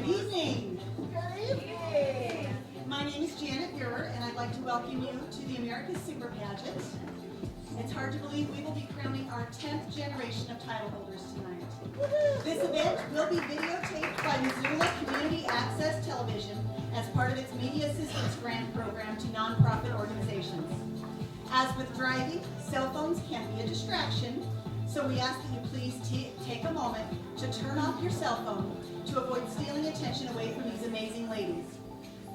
Good evening. Good evening. My name is Janet Buer, and I'd like to welcome you to the America's Super Pageant. It's hard to believe we will be crowning our 10th generation of title holders tonight. This event will be videotaped by Missoula Community Access Television as part of its Media Assistance Grant program to nonprofit organizations. As with driving, cell phones can be a distraction, so we ask that you please take a moment to turn off your cell phone to avoid stealing attention away from these amazing ladies.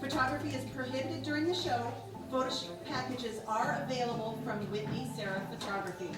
Photography is prohibited during the show. Photo packages are available from Whitney Sarah Photography.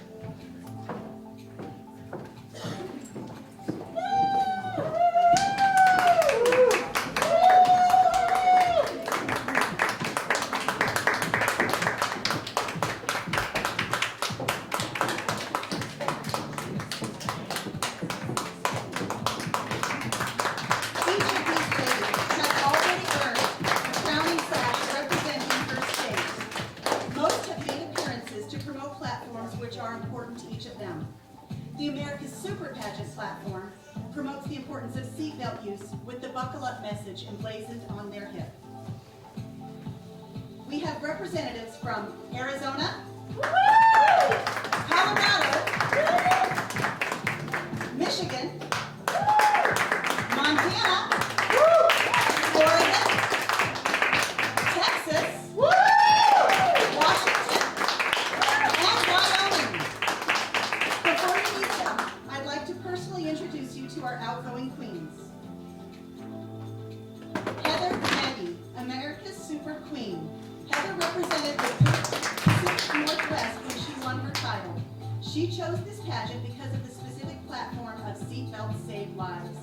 The America's Super Pageant platform promotes the importance of seatbelt use with the buckle up message emblazoned on their hip. We have representatives from Arizona, Colorado, Michigan, Montana, Oregon, Texas, Washington, and Wyoming. Before you meet them, I'd like to personally introduce you to our outgoing queens. Heather Maggie, America's Super Queen. Heather represented the Pacific Northwest when she won her title. She chose this pageant because of the specific platform of seatbelts save lives.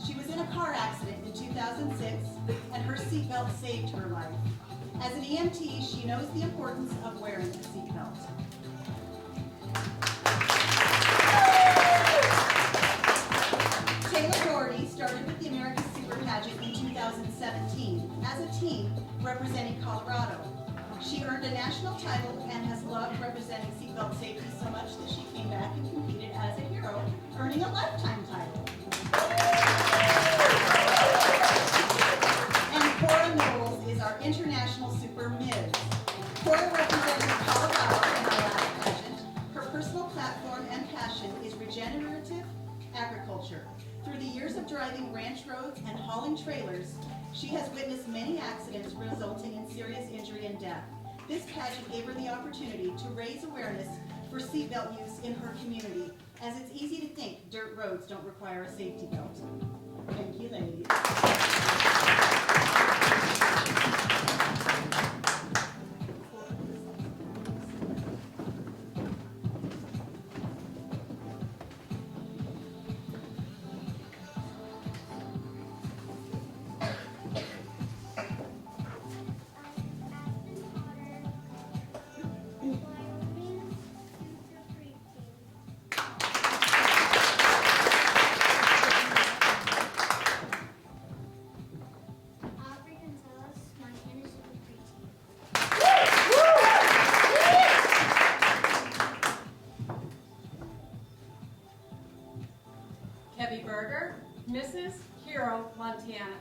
She was in a car accident in 2006, and her seatbelt saved her life. As an EMT, she knows the importance of wearing a seatbelt. Started with the America's Super Pageant in 2017 as a team representing Colorado. She earned a national title and has loved representing seatbelt safety so much that she came back and competed as a hero, earning a lifetime title. And Cora Knowles is our International Super Ms. Cora represented Colorado in our last pageant. Her personal platform and passion is regenerative agriculture. Through the years of driving ranch roads and hauling trailers, she has witnessed many accidents resulting in serious injury and death. This pageant gave her the opportunity to raise awareness for seatbelt use in her community, as it's easy to think dirt roads don't require a safety belt. Thank you, ladies. Mrs. Hero, Montana.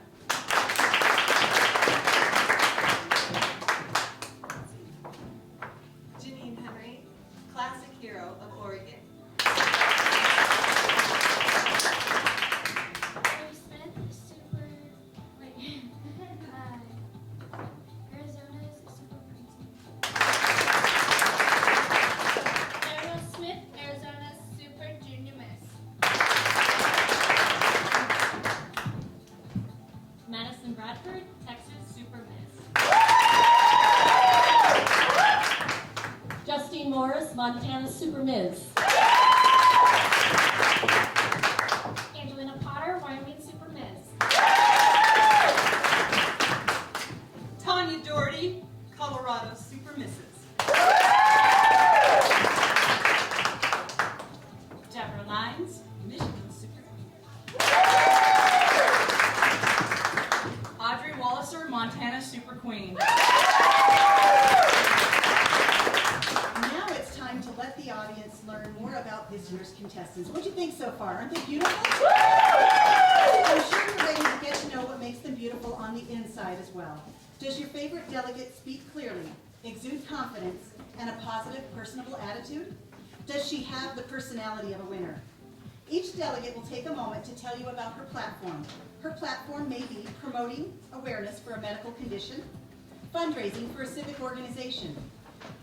Janine Henry, Classic Hero of Oregon. Arizona's Super Preteen. Daryl Smith, Arizona's Super Junior Miss. Madison Bradford, Texas Super Miss. Justine Morris, Montana Super Ms. Angelina Potter, Wyoming Super Miss. Tanya Doherty, Colorado Super Misses. Deborah Lines, Michigan Super Queen. Audrey Walleser-Martin, Super Queen. Now it's time to let the audience learn more about this year's contestants. What do you think so far? Aren't they beautiful? I'm sure you're ready to get to know beautiful on the inside as well? Does your favorite delegate speak clearly, exude confidence, and a positive, personable attitude? Does she have the personality of a winner? Each delegate will take a moment to tell you about her platform. Her platform may be promoting awareness for a medical condition, fundraising for a civic organization,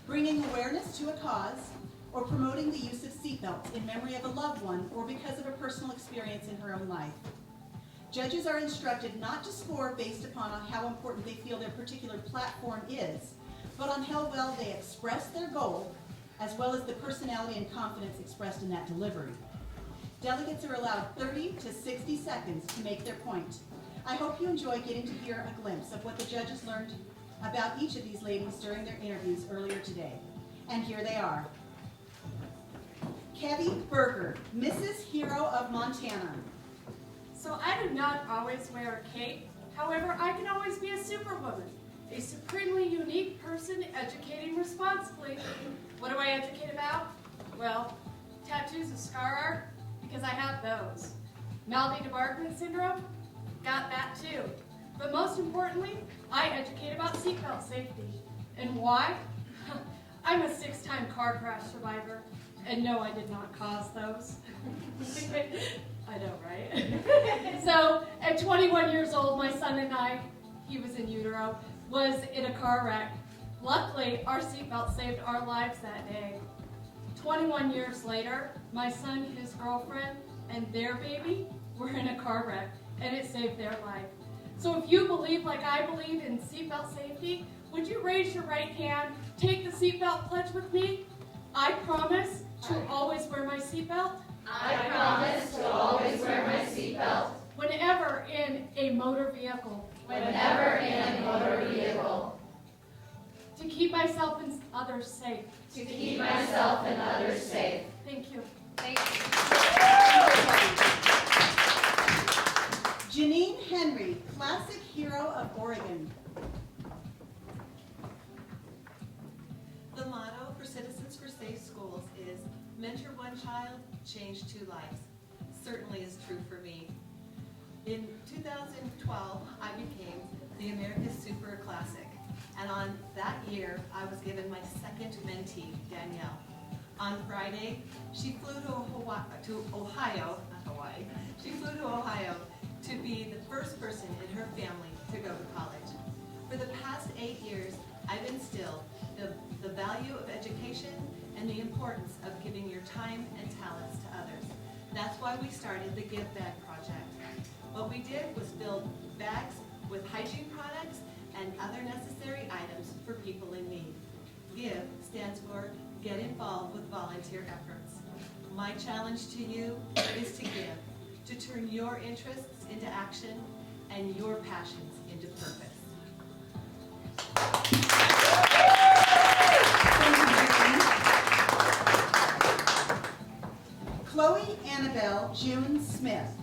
bringing awareness to a cause, or promoting the use of seatbelts in memory of a loved one or because of a personal experience in her own life. Judges are instructed not to score based upon how important they feel their particular platform is, but on how well they express their goal, as well as the personality and confidence expressed in that delivery. Delegates are allowed 30 to 60 seconds to make their point. I hope you enjoy getting to hear a glimpse of what the judges learned about each of these ladies during their interviews earlier today. And here they are. Kevy Berger, Mrs. Hero of Montana. So I do not always wear a cape. However, I can always be a superwoman, a supremely unique person educating responsibly. What do I educate about? Well, tattoos of scar art, because I have those. Maladie-Debarkman syndrome? Got that too. But most importantly, I educate about seatbelt safety. And why? I'm a 6-time car crash survivor. And no, I did not cause those. I know, right? So, at 21 years old, my son and I, he was in utero, was in a car wreck. Luckily, our seatbelt saved our lives that day. 21 years later, my son, his girlfriend, and their baby were in a car wreck, and it saved their life. So if you believe like I believe in seatbelt safety, would you raise your right hand, take the seatbelt pledge with me? I promise to always wear my seatbelt. I promise to always wear my seatbelt Whenever in a motor vehicle. whenever in a motor vehicle, To keep myself and others safe. to keep myself and others safe. Thank you. Janine Henry, Classic Hero of Oregon. The motto for Citizens for Safe Schools is mentor one child, change 2 lives. Certainly is true for me. In 2012, I became the America's Super Classic. And on that year, I was given my second mentee, Danielle. On Friday, she flew to Ohio, not Hawaii, she flew to Ohio to be the first person in her family to go to college. For the past 8 years, I've instilled the value of education and the importance of giving your time and talents to others. That's why we started the Give Bag Project. What we did was build bags with hygiene products and other necessary items for people in need. GIVE stands for Get Involved with Volunteer Efforts. My challenge to you is to give, to turn your interests into action and your passions into purpose. Chloe Annabelle June Smith,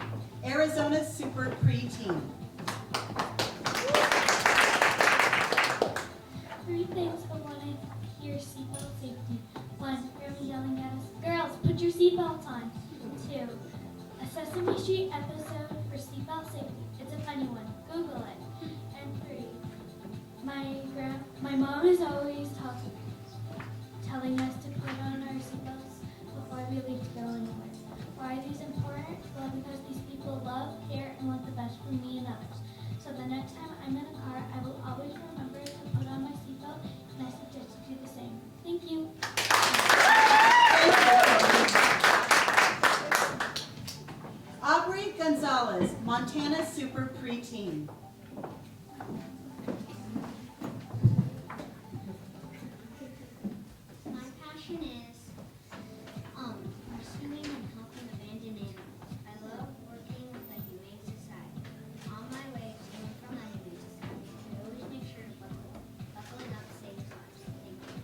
Arizona Super Pre-Teen. 3 things I want to hear seatbelt safety. 1, Grammy yelling at us, girls, put your seatbelts on. 2, a Sesame Street episode for seatbelt safety. It's a funny one. Google it. And 3, my mom is always telling us to put on our seatbelts before we leave to go anywhere. Why are these important? Well, because these people love, care, and want the best for me and others. So the next time I'm in a car, I will always remember to put on my seatbelt, and I suggest you do the same. Thank you. Audrey Gonzalez, Montana Super Pre-Teen. My passion is rescuing and helping abandoned animals. I love working with the Humane Society. On my way to and from the Humane Society, I always make sure to buckling up saves lives. Thank you.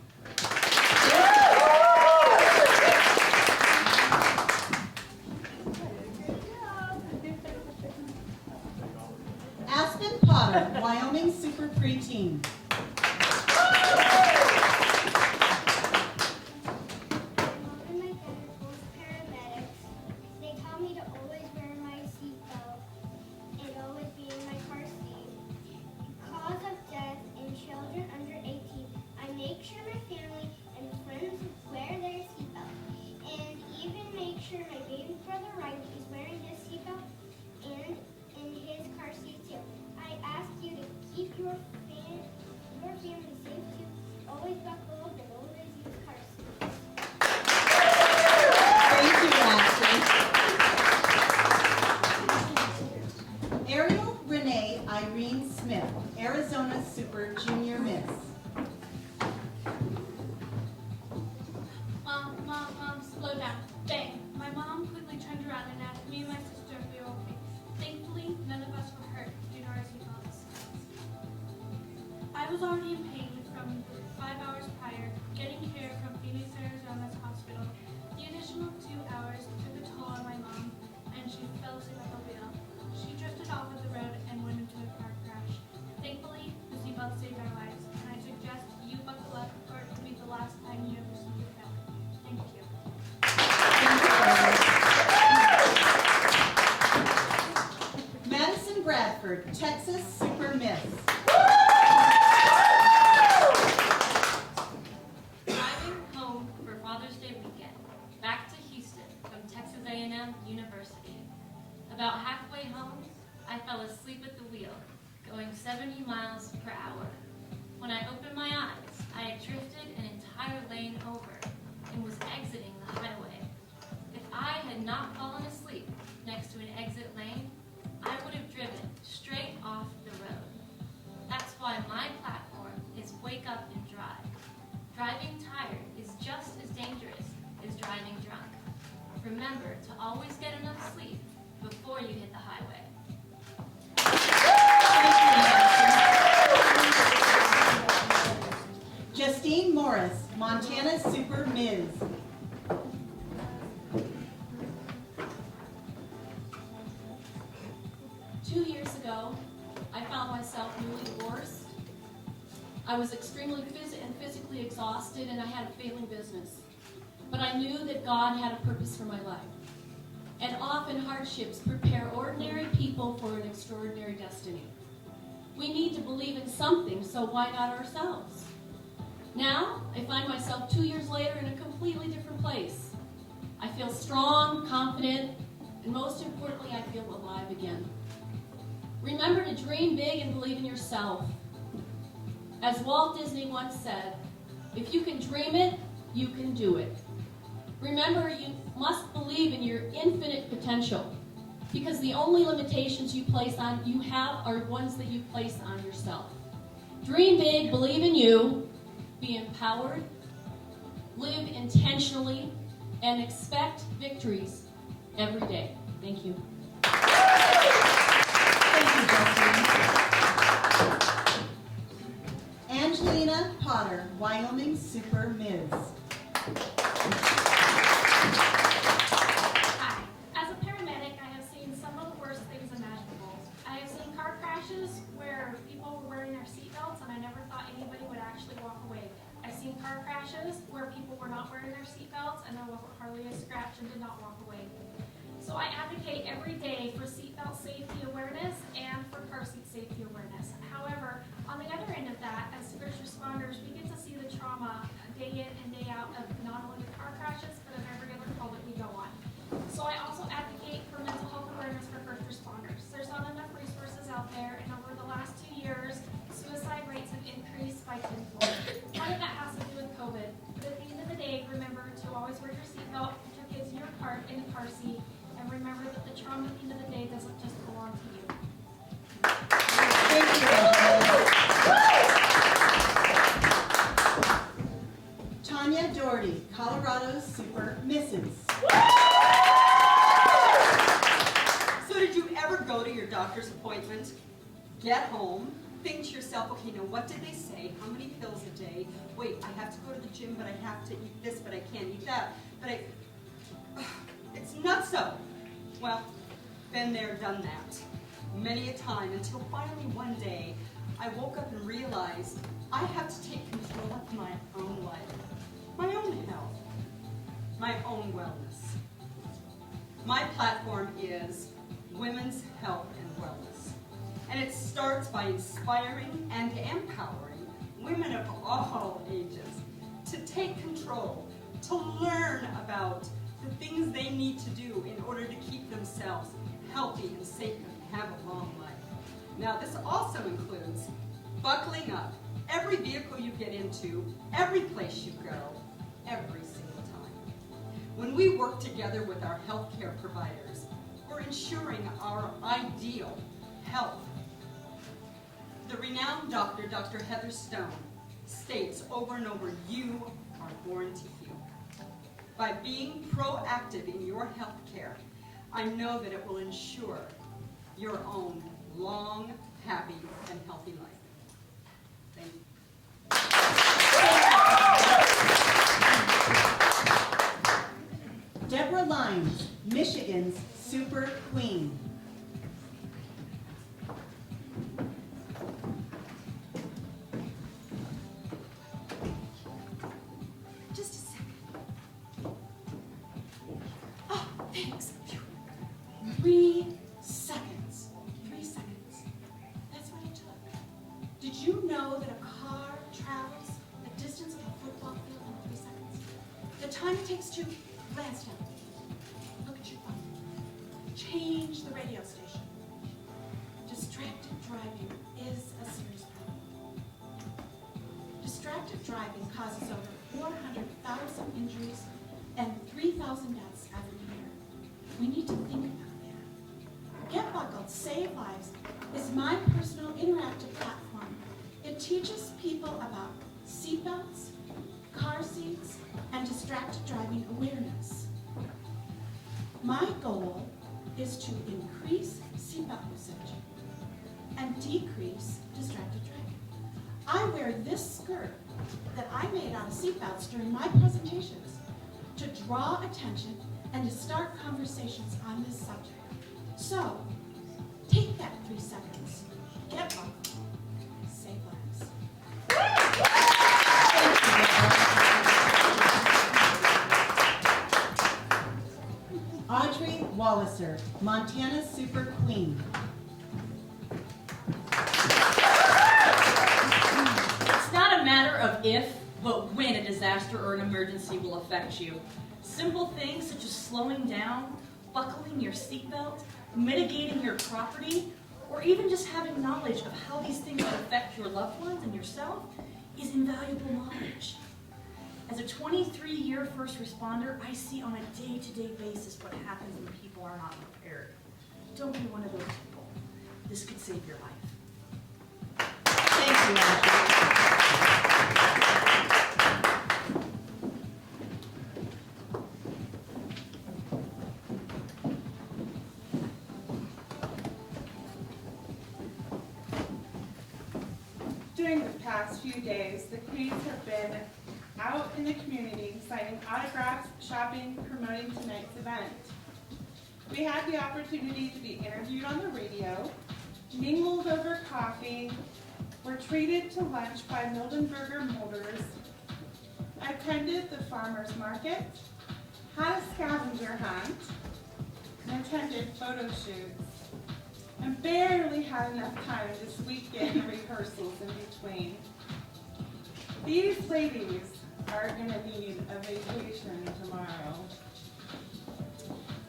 Aspen Potter, Wyoming Super Pre-Teen. Mom and my dad are both paramedics. They taught me to always wear my seatbelt and always be in my car seat. sure my baby brother Ryan is wearing his seatbelt and in his car seat too. I ask you to keep your family safe too. Always buckle up and always use car seats. Thank you, Ashley. Ariel Renee Irene Smith, Arizona Super Junior Miss. Mom, slow down. Bang. My mom quickly turned around and asked me and my sister if we were okay. Thankfully, none of us were hurt due to our seatbelts. I was already in pain from 5 hours prior, getting care from Phoenix, Arizona's hospital. The additional 2 hours took a toll on my mom, and she fell asleep at the wheel. She drifted off of the road and went into a car crash. Thankfully, the seatbelt saved our lives, and I suggest you buckle up or it will be the last time you ever see your family. Thank you. Madison Bradford, Texas Super Miss. Driving home for Father's Day weekend, back to Houston from Texas A&M University. About halfway home, I fell asleep at the wheel, going 70 miles per hour. When I opened my eyes, I had drifted an entire lane over and was exiting the highway. If I had not fallen asleep next to an exit lane, I would have driven straight off the road. That's why my platform is Wake Up and Drive. Driving tired is just as dangerous as driving drunk. Remember to always get enough sleep before you hit the highway. Justine Morris, Montana Super Ms. 2 years ago, I found myself newly divorced. I was extremely physically exhausted, and I had a failing business. But I knew that God had a purpose for my life. And often hardships prepare ordinary people for an extraordinary destiny. We need to believe in something, so why not ourselves? Now, I find myself 2 years later in a completely different place. I feel strong, confident, and most importantly, I feel alive again. Remember to dream big and believe in yourself. As Walt Disney once said, if you can dream it, you can do it. Remember, you must believe in your infinite potential, because the only limitations you have are ones that you place on yourself. Dream big, believe in you, be empowered, live intentionally, and expect victories every day. Thank you. Thank you, Justine. Angelina Potter, Wyoming Super Ms. Hi. As a paramedic, I have seen some of the worst things imaginable. I have seen car crashes where people were wearing their seatbelts and I never thought anybody would actually walk away. I've seen car crashes where people were not wearing their seatbelts and there wasn't hardly a scratch and did not walk away. So I advocate every day for seatbelt safety awareness and for car seat safety awareness. However, on the other end of that, as first responders, we get to see the trauma day in and day out of not only the car crashes, but of every other call that we go on. So I also advocate for mental health awareness for first responders. There's not enough resources out there, and over the last 2 years, suicide rates have increased by tenfold. Part of that has to do with COVID, but at the end of the day, remember to always wear your seatbelt, put your kids in your car in the car seat, and remember that the trauma at the end of the day doesn't just belong to you. Thank you, Tanya Doherty, Colorado Super Mrs. So did you ever go to your doctor's appointment, get home, think to yourself, okay, now what did they say? How many pills a day? Wait, I have to go to the gym, but I have to eat this, but I can't eat that. It's not so. Well, been there, done that. Many a time, until finally one day, I woke up and realized I have to take control of my own life, my own health, my own wellness. My platform is Women's Health and Wellness. And it starts by inspiring and empowering women of all ages to take control, to learn about the things they need to do in order to keep themselves healthy and safe and have a long life. Now, this also includes buckling up every vehicle you get into, every place you go, every single time. When we work together with our healthcare providers, we're ensuring our ideal health. The renowned doctor, Dr. Heather Stone, states over and over, you are born to heal. By being proactive in your health care, I know that it will ensure your own long, happy, and healthy life. Thank you. Deborah Lyons, Michigan's Super Queen. Just a second. Oh, thanks. Phew. 3 seconds. 3 seconds. That's what it took. Did you know that a car travels the distance of a football field in 3 seconds? The time it takes to glance down. Look at your phone. Change the radio station. Distracted driving is a serious problem. Distracted driving causes over 400,000 injuries and 3,000 deaths every year. We need to think about that. Get Buckled, Save Lives is my personal interactive platform. It teaches people about seatbelts, car seats, and distracted driving awareness. My goal is to increase seatbelt usage and decrease distracted driving. I wear this skirt that I made out of seatbelts during my presentations to draw attention and to start conversations on this subject. So, take that 3 seconds. Get buckled. Save lives. Audrey Walleser, Montana's Super Queen. It's not a matter of if, but when a disaster or an emergency will affect you. Simple things such as slowing down, buckling your seatbelt, mitigating your property, or even just having knowledge of how these things will affect your loved ones and yourself is invaluable knowledge. As a 23-year first responder, I see on a day-to-day basis what happens when people are not prepared. Don't be one of those people. This could save your life. Thank you, Audrey. During the past few days, the Queens have been out in the community signing autographs, shopping, promoting tonight's event. We had the opportunity to be interviewed on the radio, mingled over coffee, were treated to lunch by Mildenberger Molders, attended the farmer's market, had a scavenger hunt, and attended photo shoots, and barely had enough time to squeak in rehearsals in between. These ladies are going to need a vacation tomorrow.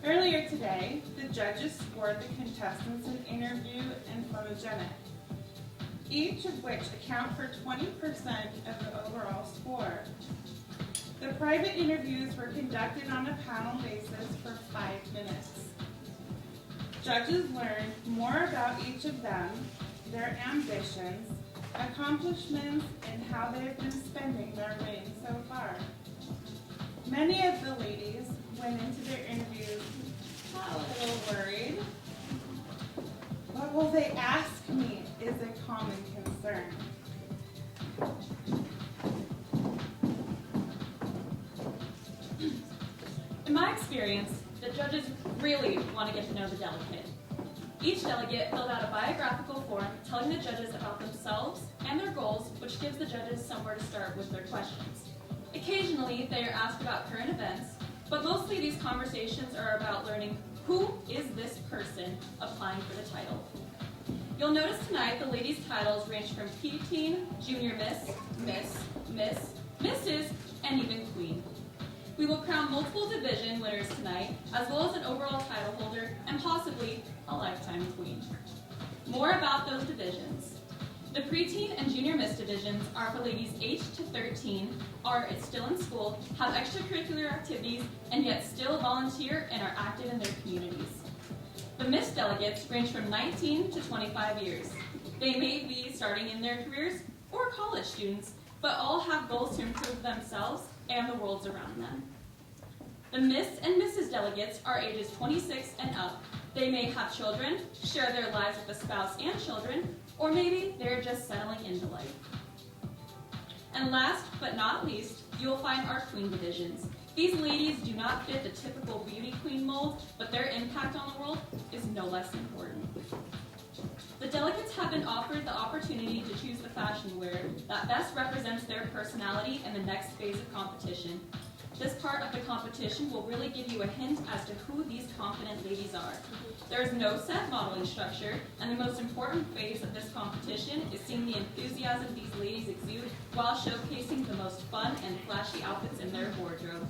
Earlier today, the judges scored the contestants in interview and photogenic, each of which account for 20% of the overall score. The private interviews were conducted on a panel basis for 5 minutes. Judges learned more about each of them, their ambitions, accomplishments, and how they have been spending their reign so far. Many of the ladies went into their interviews a little worried. What will they ask me is a common concern. In my experience, the judges really want to get to know the delegate. Each delegate filled out a biographical form telling the judges about themselves and their goals, which gives the judges somewhere to start with their questions. Occasionally, they are asked about current events, but mostly these conversations are about learning who is this person applying for the title. You'll notice tonight the ladies' titles range from P-Teen, Junior Miss, Miss, Miss, Mrs., and even Queen. We will crown multiple division winners tonight, as well as an overall title holder and possibly a lifetime queen. More about those divisions. The preteen and junior miss divisions are for ladies aged to 13, are still in school, have extracurricular activities, and yet still volunteer and are active in their communities. The miss delegates range from 19 to 25 years. They may be starting in their careers or college students, but all have goals to improve themselves and the worlds around them. The Miss and Mrs. delegates are ages 26 and up. They may have children, share their lives with a spouse and children, or maybe they're just settling into life. And last but not least, you will find our queen divisions. These ladies do not fit the typical beauty queen mold, but their impact on the world is no less important. The delegates have been offered the opportunity to choose the fashion wear that best represents their personality in the next phase of competition. This part of the competition will really give you a hint as to who these confident ladies are. There is no set modeling structure, and the most important phase of this competition is seeing the enthusiasm these ladies exude while showcasing the most fun and flashy outfits in their wardrobe.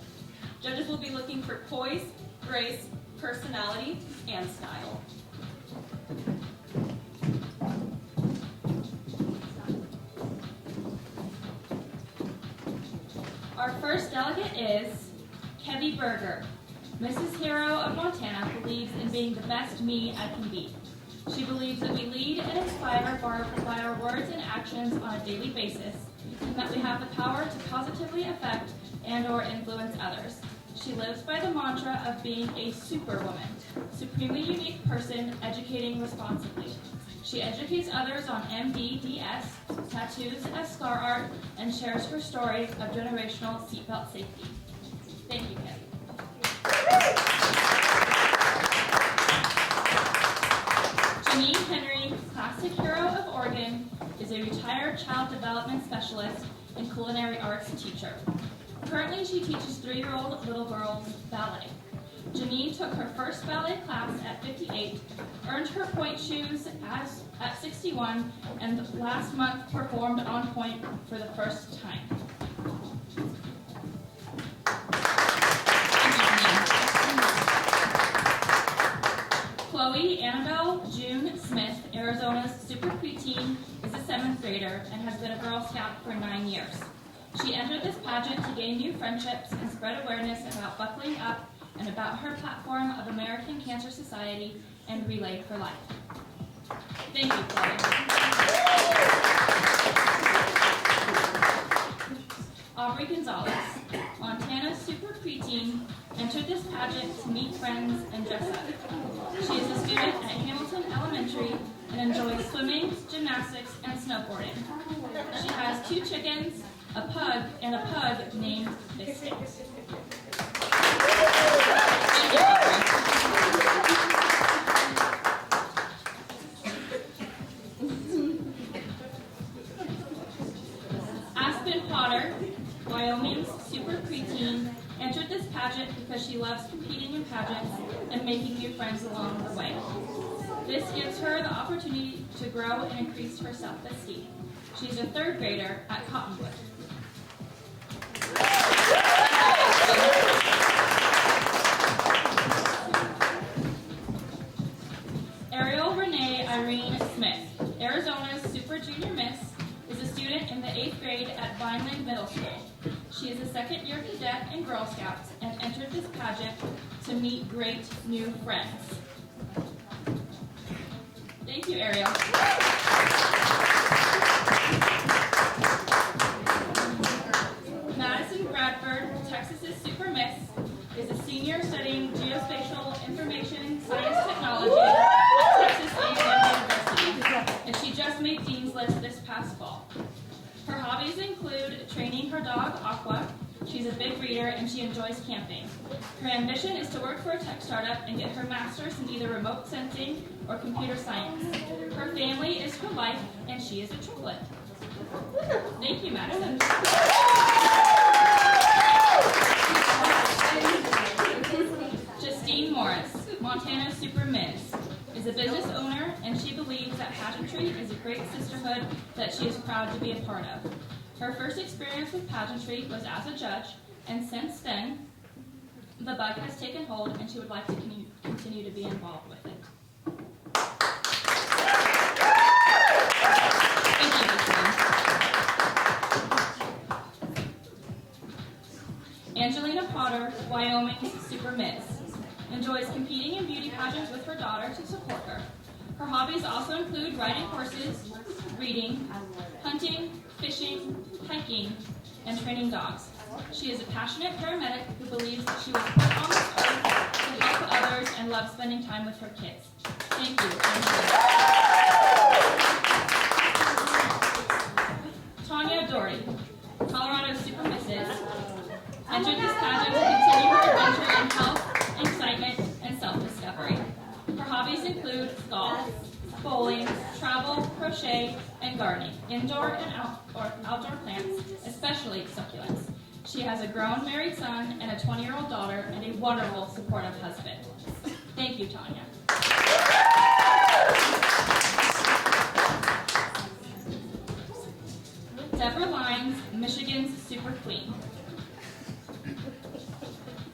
Judges will be looking for poise, grace, personality, and style. Our first delegate is Kevy Berger. Mrs. Hero of Montana believes in being the best me I can be. She believes that we lead and inspire by our words and actions on a daily basis, and that we have the power to positively affect and/or influence others. She lives by the mantra of being a superwoman, supremely unique person educating responsibly. She educates others on MDDS, tattoos as scar art, and shares her stories of generational seatbelt safety. Thank you, Kevin. Janine Henry, Classic Hero of Oregon, is a retired child development specialist and culinary arts teacher. Currently, she teaches 3-year-old little girls ballet. Janine took her first ballet class at 58, earned her point shoes at 61, and last month performed on point for the first time. Chloe Annabelle June Smith, Arizona's super preteen, is a 7th grader and has been a Girl Scout for 9 years. She entered this pageant to gain new friendships and spread awareness about buckling up and about her platform of American Cancer Society and Relay for Life. Thank you, Chloe. Audrey Gonzalez, Montana's super preteen, entered this pageant to meet friends and dress up. She is a student at Hamilton Elementary and enjoys swimming, gymnastics, and snowboarding. She has 2 chickens, a pug, and a pug named Biscuit. Aspen Potter, Wyoming's super preteen, entered this pageant because she loves competing in pageants and making new friends along the way. This gives her the opportunity to grow and increase her self-esteem. She's a 3rd grader at Cottonwood. Ariel Renee Irene Smith, Arizona's Super Junior Miss, is a student in the 8th grade at Vineland Middle School. She is a 2nd-year cadet in Girl Scouts and entered this pageant to meet great new friends. Thank you, Ariel. Madison Bradford, Texas's Super Miss, is a senior studying geospatial information science technology at Texas A&M University, and she just made Dean's List this past fall. Her hobbies include training her dog, Aqua. She's a big reader and she enjoys camping. Her ambition is to work for a tech startup and get her master's in either remote sensing or computer science. Her family is her life and she is a triplet. Thank you, Madison. Justine Morris, Montana's Super Ms, is a business owner and she believes that pageantry is a great sisterhood that she is proud to be a part of. Her first experience with pageantry was as a judge, and since then, The bug has taken hold, and she would like to continue to be involved with it. Thank you, Miss Lynn. Angelina Potter, Wyoming's Super Miss, enjoys competing in beauty pageants with her daughter to support her. Her hobbies also include riding horses, reading, hunting, fishing, hiking, and training dogs. She is a passionate paramedic who believes that she was put on this earth to help others and loves spending time with her kids. Thank you. Tanya Dory, Colorado Super Misses, entered this pageant to continue her adventure in health, excitement, and self-discovery. Her hobbies include golf, bowling, travel, crochet, and gardening, indoor and outdoor plants, especially succulents. She has a grown married son and a 20-year-old daughter and a wonderful, supportive husband. Thank you, Tanya. Deborah Lyons, Michigan's Super Queen,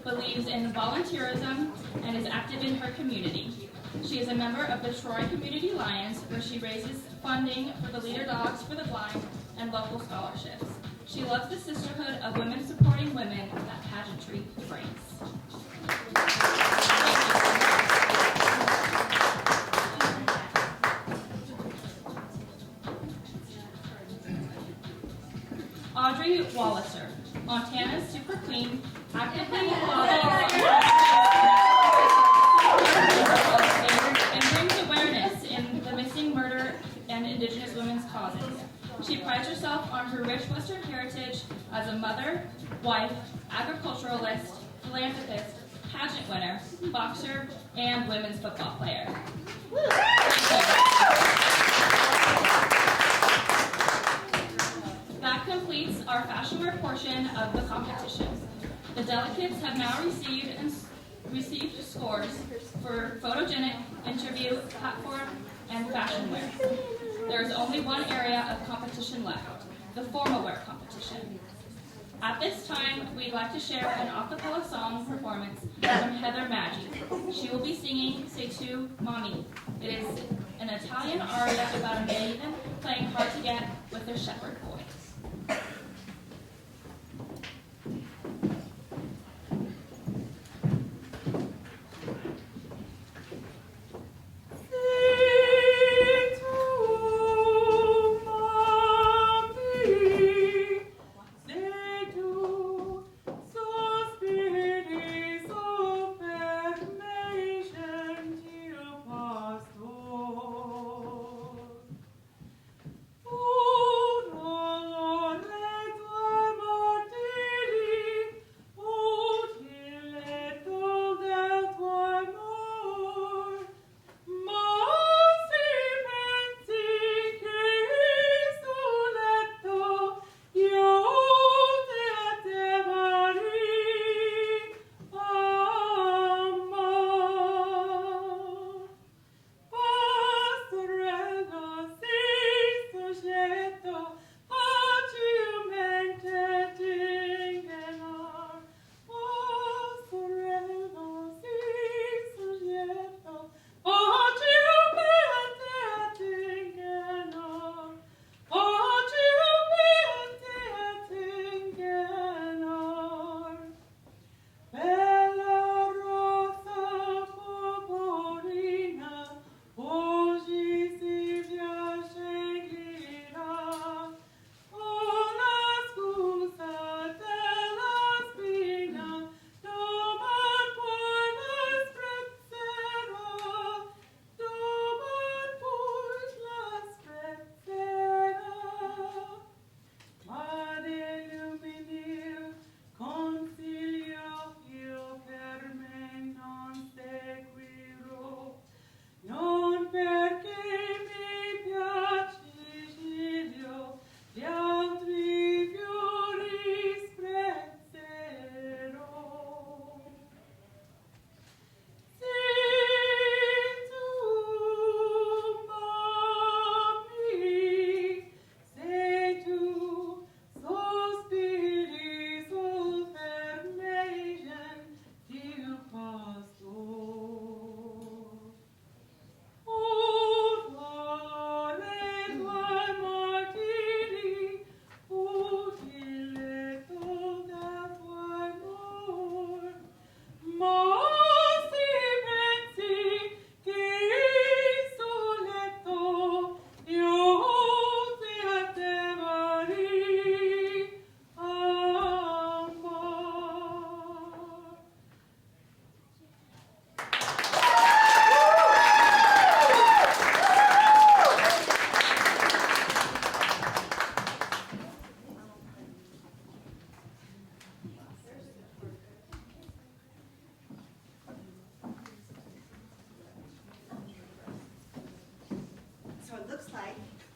believes in volunteerism and is active in her community. She is a member of the Troy Community Lions, where she raises funding for the Leader Dogs for the Blind and local scholarships. She loves the sisterhood of women supporting women that pageantry brings. Audrey Walleser, Montana's Super Queen, actively lobbies and brings awareness in the missing, murder, and Indigenous women's causes. She prides herself on her rich Western heritage as a mother, wife, agriculturalist, philanthropist, pageant winner, boxer, and women's football player. That completes our fashion wear portion of the competition. The delegates have now received scores for photogenic, interview, platform, and fashion wear. There is only one area of competition left, the formal wear competition. At this time, we'd like to share an a cappella song performance from Heather Maggi. She will be singing Say Tu Mommy. It is an Italian aria about a maiden playing hard to get with their shepherd boy. Oh,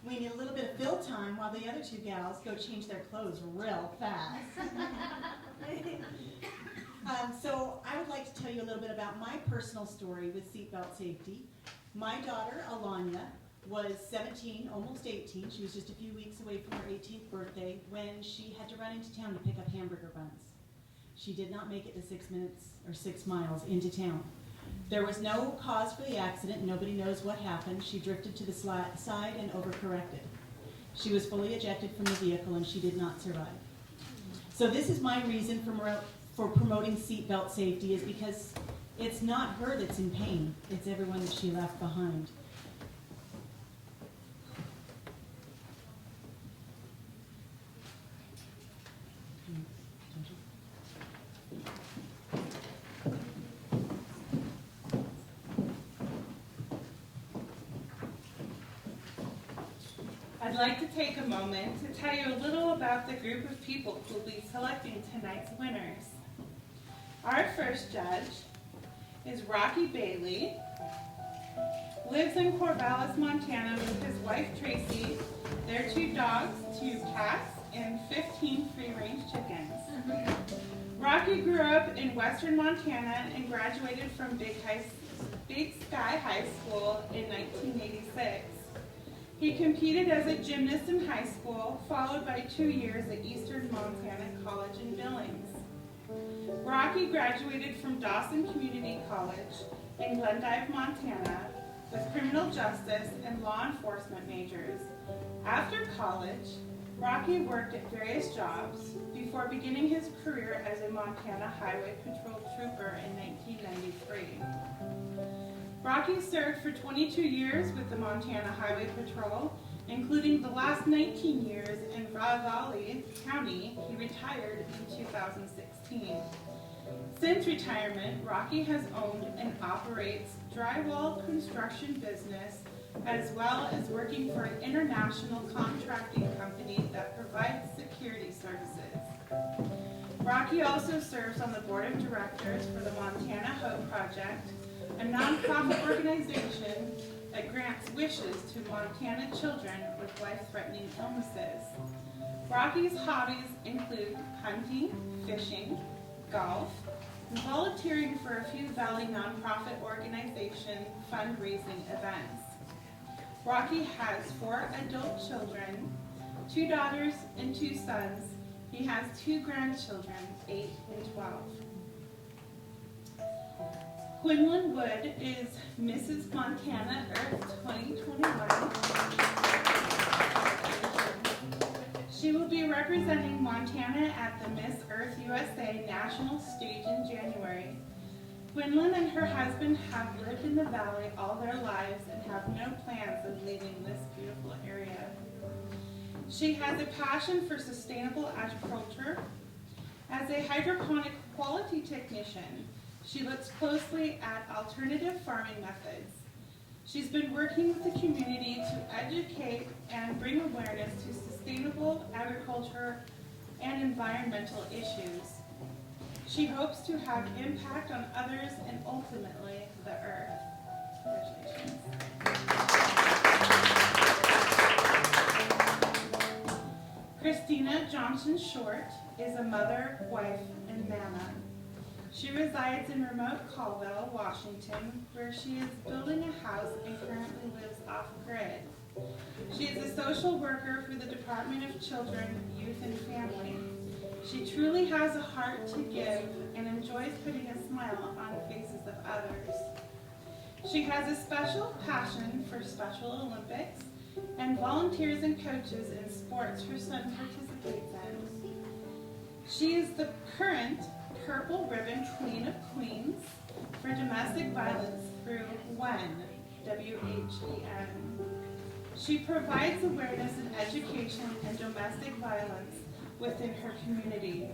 We need a little bit of fill time while the other two gals go change their clothes real fast. So I would like to tell you a little bit about my personal story with seatbelt safety. My daughter, Alanya, was 17, almost 18. She was just a few weeks away from her 18th birthday when she had to run into town to pick up hamburger buns. She did not make it the 6 minutes or 6 miles into town. There was no cause for the accident. Nobody knows what happened. She drifted to the side and overcorrected. She was fully ejected from the vehicle and she did not survive. So this is my reason for promoting seatbelt safety, is because it's not her that's in pain. It's everyone that she left behind. I'd like to take a moment to tell you a little about the group of people who will be selecting tonight's winners. Our first judge is Rocky Bailey, lives in Corvallis, Montana with his wife Tracy, their 2 dogs, 2 cats, and 15 free-range chickens. Rocky grew up in western Montana and graduated from Big Sky High School in 1986. He competed as a gymnast in high school, followed by 2 years at Eastern Montana College in Billings. Rocky graduated from Dawson Community College in Glendive, Montana, with criminal justice and law enforcement majors. After college, Rocky worked at various jobs before beginning his career as a Montana Highway Patrol trooper in 1993. Rocky served for 22 years with the Montana Highway Patrol, including the last 19 years in Ravalli County. He retired in 2016. Since retirement, Rocky has owned and operates drywall construction business, as well as working for an international contracting company that provides security services. Rocky also serves on the board of directors for the Montana Hope Project, a nonprofit organization that grants wishes to Montana children with life-threatening illnesses. Rocky's hobbies include hunting, fishing, golf, and volunteering for a few Valley nonprofit organization fundraising events. Rocky has 4 adult children, 2 daughters and 2 sons. He has 2 grandchildren, 8 and 12. Quinlan Wood is Mrs. Montana Earth 2021. She will be representing Montana at the Miss Earth USA National Stage in January. Quinlan and her husband have lived in the valley all their lives and have no plans of leaving this beautiful area. She has a passion for sustainable agriculture. As a hydroponic quality technician, she looks closely at alternative farming methods. She's been working with the community to educate and bring awareness to sustainable agriculture and environmental issues. She hopes to have impact on others and ultimately the earth. Congratulations. Christina Johnson Short is a mother, wife, and nana. She resides in remote Caldwell, Washington, where she is building a house and currently lives off-grid. She is a social worker for the Department of Children, Youth, and Family. She truly has a heart to give and enjoys putting a smile on the faces of others. She has a special passion for Special Olympics and volunteers and coaches in sports her son participates in. She is the current Purple Ribbon Queen of Queens for domestic violence through WHEN, W-H-E-N. She provides awareness and education in domestic violence within her community.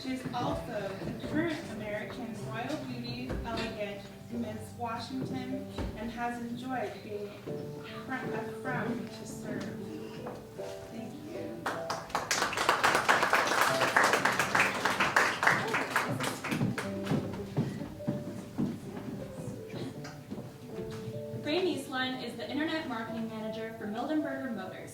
She is also the current American Royal Beauty Elegant Miss Washington and has enjoyed being a crown to serve. Thank you. Ray Nieslein is the Internet Marketing Manager for Mildenberger Motors.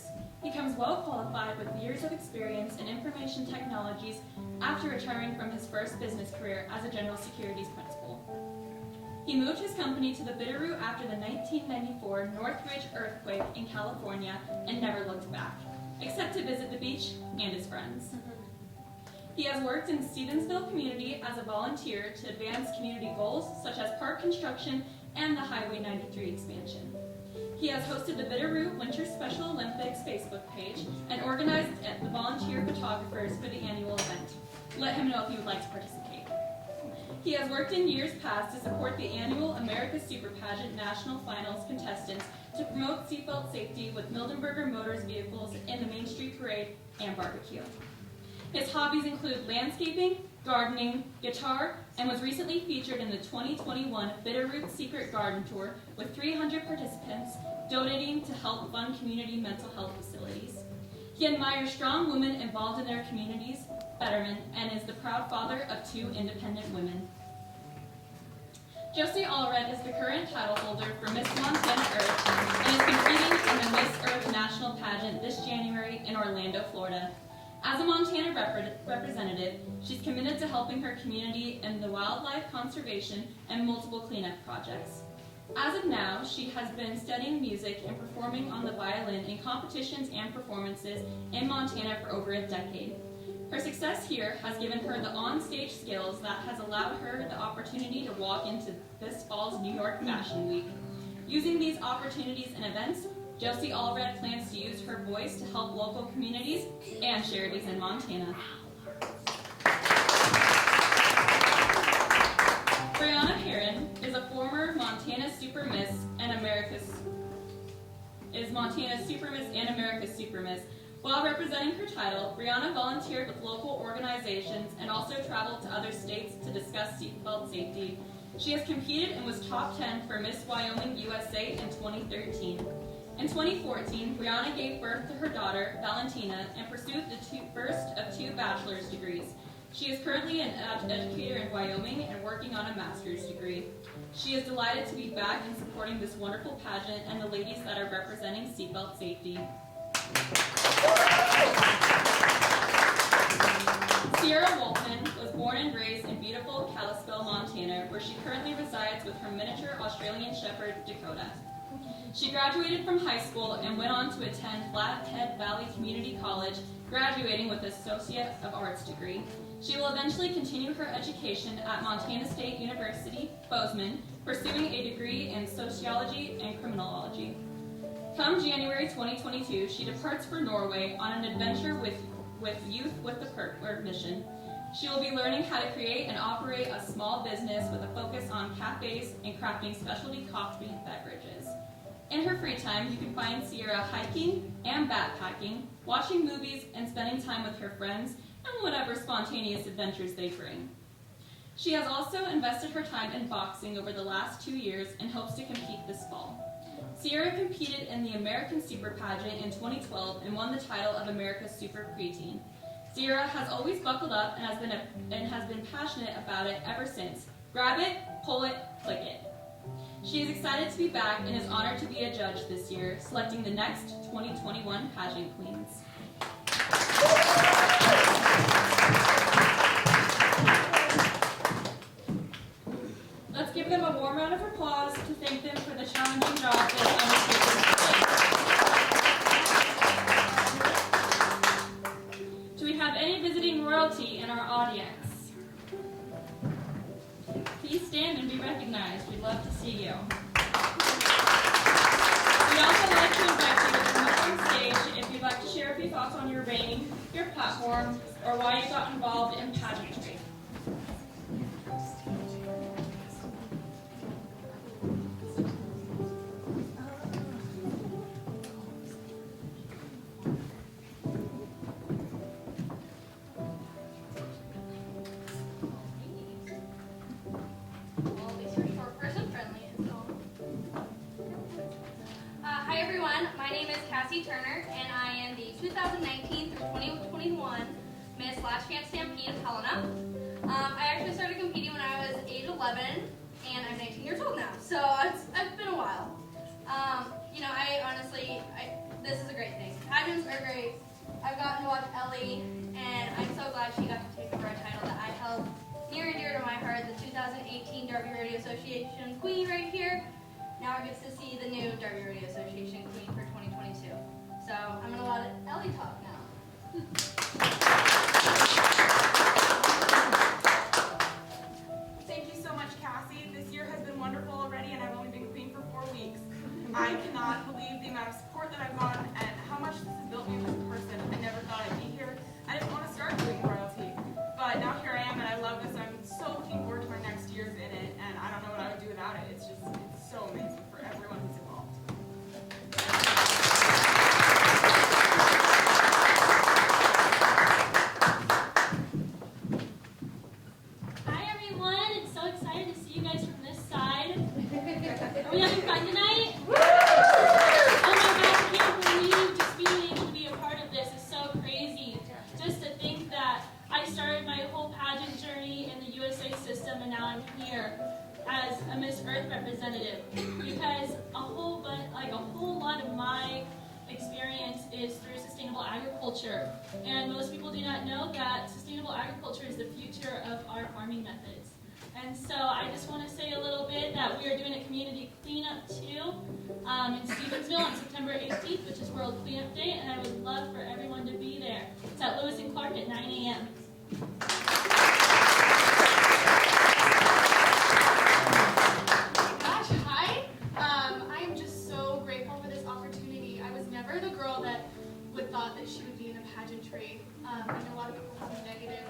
life with years of experience in information technologies after retiring from his first business career as a general securities principal. He moved his company to the Bitterroot after the 1994 Northridge earthquake in California and never looked back, except to visit the beach and his friends. He has worked in Stevensville community as a volunteer to advance community goals such as park construction and the Highway 93 expansion. He has hosted the Bitterroot Winter Special Olympics Facebook page and organized the volunteer photographers for the annual event. Let him know if you would like to participate. He has worked in years past to support the annual America's Super Pageant National Finals contestants to promote seatbelt safety with Mildenberger Motors vehicles in the Main Street Parade and barbecue. His hobbies include landscaping, gardening, guitar, and was recently featured in the 2021 Bitterroot Secret Garden Tour with 300 participants donating to help fund community mental health facilities. He admires strong women involved in their communities' betterment and is the proud father of 2 independent women. Josie Allred is the current title holder for Miss Montana Earth and is competing in the Miss Earth National Pageant this January in Orlando, Florida. As a Montana representative, she's committed to helping her community in the wildlife conservation and multiple cleanup projects. As of now, she has been studying music and performing on the violin in competitions and performances in Montana for over a decade. Her success here has given her the on-stage skills that has allowed her the opportunity to walk into this fall's New York Fashion Week. Using these opportunities and events, Josie Allred plans to use her voice to help local communities and charities in Montana. Brianna Heron is a former Montana Super Miss and America's Super Miss. While representing her title, Brianna volunteered with local organizations and also traveled to other states to discuss seatbelt safety. She has competed and was top 10 for Miss Wyoming USA in 2013. In 2014, Brianna gave birth to her daughter, Valentina, and pursued the first of 2 bachelor's degrees. She is currently an educator in Wyoming and working on a master's degree. She is delighted to be back and supporting this wonderful pageant and the ladies that are representing seatbelt safety. Sierra Wolfman was born and raised in beautiful Kalispell, Montana, where she currently resides with her miniature Australian Shepherd, Dakota. She graduated from high school and went on to attend Flathead Valley Community College, graduating with an Associate of Arts degree. She will eventually continue her education at Montana State University, Bozeman, pursuing a degree in sociology and criminology. Come January 2022, she departs for Norway on an adventure with Youth with the Mission. She will be learning how to create and operate a small business with a focus on cafes and crafting specialty coffee beverages. In her free time, you can find Sierra hiking and backpacking, watching movies, and spending time with her friends and whatever spontaneous adventures they bring. She has also invested her time in boxing over the last 2 years and hopes to compete this fall. Sierra competed in the American Super Pageant in 2012 and won the title of America's Super Preteen. Sierra has always buckled up and has been passionate about it ever since. Grab it, pull it, click it. She is excited to be back and is honored to be a judge this year, selecting the next 2021 pageant queens. Let's give them a warm round of applause to thank them for the challenging job they've undertaken today. Do we have any visiting royalty in our audience? Please stand and be recognized. We'd love to see you. We'd also like to invite you to come up on stage if you'd like to share a few thoughts on your reign, your platform, or why you got involved in pageantry. Turner, and I am the 2019 through 2021 Miss Last Chance Stampede of Helena. I actually started competing when I was age 11, and I'm 19 years old now, so it's been a while. I honestly, this is a great thing. Pageants are great. I've gotten to watch Ellie, and I'm so glad she got to take over a title that I held near and dear to my heart, the 2018 Derby Radio Association Queen right here. Now I get to see the new Derby Radio Association Queen for 2022. So I'm going to let Ellie talk now. Thank you so much, Cassie. This year has been wonderful already, and I've only been queen for 4 weeks. I cannot believe the amount of support that I've gotten and how much this has built me as a person. I never thought I'd be here. I didn't want to start doing royalty, but now here I am, and I love this. I'm so looking forward to my next years in it, and I don't know what I would do without it. It's so amazing for everyone who's involved. Hi everyone, it's so excited to see you guys from this side. Are we having fun tonight? Oh my gosh, I can't believe just being able to be a part of this is so crazy. Just to think that I started my whole pageant journey in the USA system and now I'm here as a Miss Earth representative because a whole lot of my experience is through sustainable agriculture. And most people do not know that sustainable agriculture is the future of our farming methods. And so I just want to say a little bit that we are doing a community cleanup too in Stevensville on September 18th, which is World Cleanup Day, and I would love for everyone to be there. It's at Lewis and Clark at 9 a.m. Gosh, hi. I am just so grateful for this opportunity. I was never the girl that would thought that she would be in a pageantry. I know a lot of people have a negative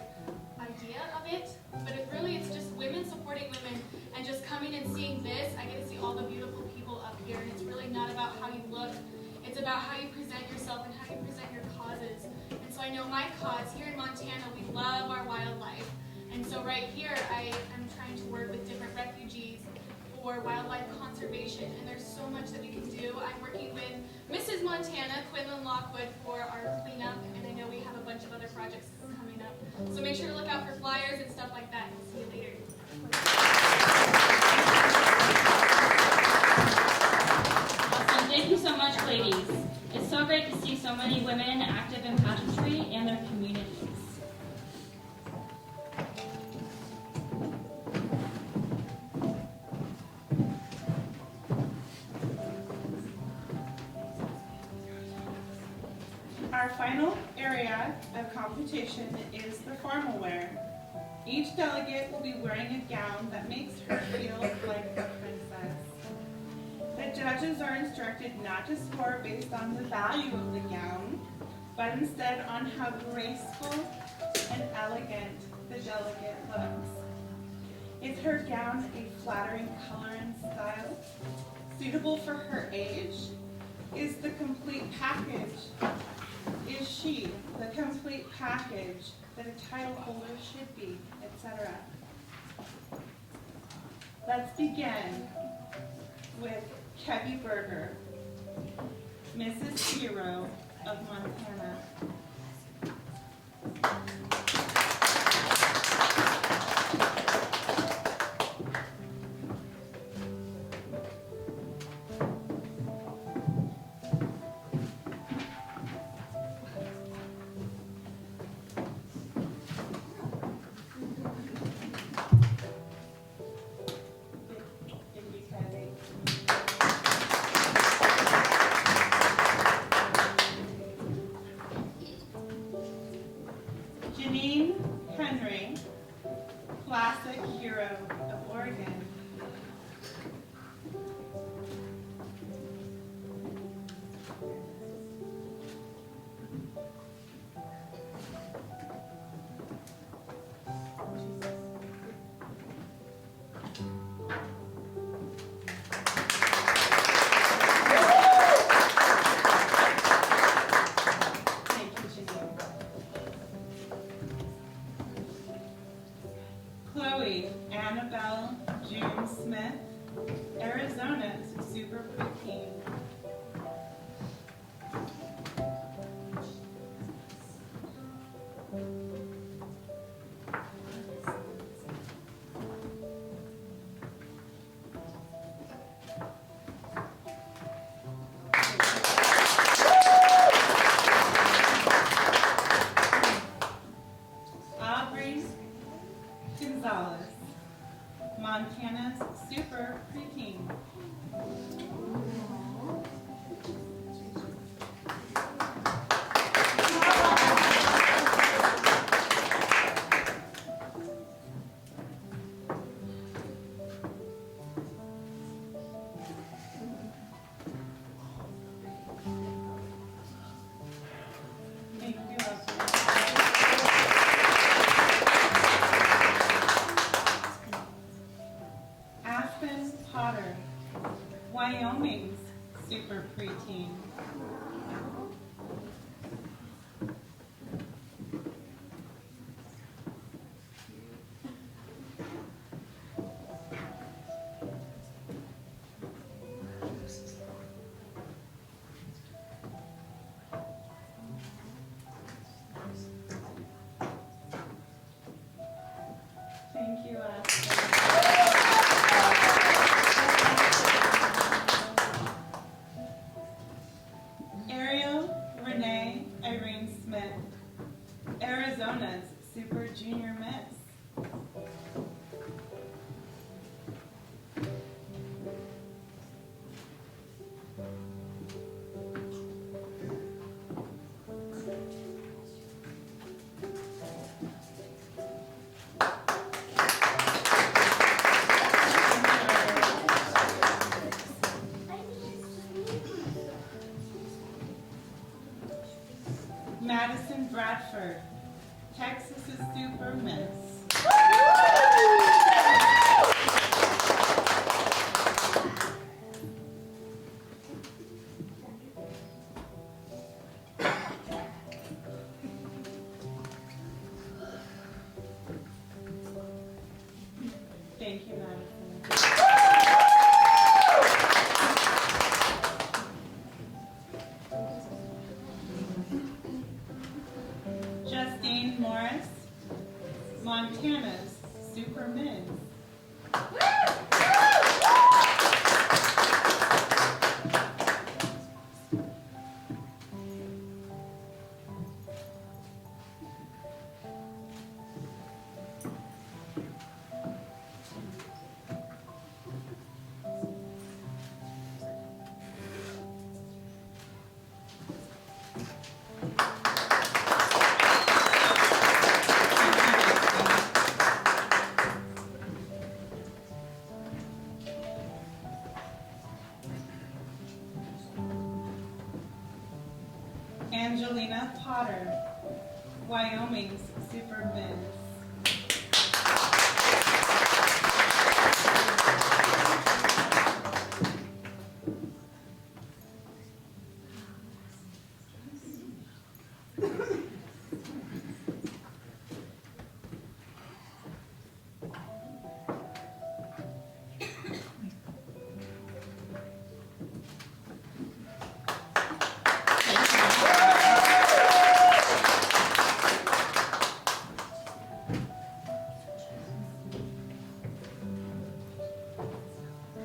idea of it, but it's just women supporting women and just coming and seeing this. I get to see all the beautiful people up here, and it's really not about how you look. It's about how you present yourself and how you present your causes. And so I know my cause here in Montana, we love our wildlife. And so right here, I am trying to work with different refugees for wildlife conservation, and there's so much that we can do. I'm working with Mrs. Montana, Quinlan Lockwood, for our cleanup, and I know we have a bunch of other projects coming up. So make sure to look out for flyers and stuff like that, and see you later. Awesome. Thank you so much, ladies. It's so great to see so many women active in pageantry and their communities. Our final area of competition is the formal wear. Each delegate will be wearing a gown that makes her feel like a princess. The judges are instructed not to score based on the value of the gown, but instead on how graceful and elegant the delegate looks. Is her gown a flattering color and style, suitable for her age? Is the complete package? Is she the complete package that a title holder should be, etc.? Let's begin with Kevy Berger, Mrs. Hero of Montana. Montana's super preteen. Thank you, Aspen Potter, Wyoming's super preteen. Thank you, Aspen. Ariel Renee Irene Smith, Arizona's Super Junior Miss. Madison Bradford, Texas's Super Miss. Thank you, Madison. Justine Morris, Montana's Super Miss. Angelina Potter, Wyoming's Super Miss.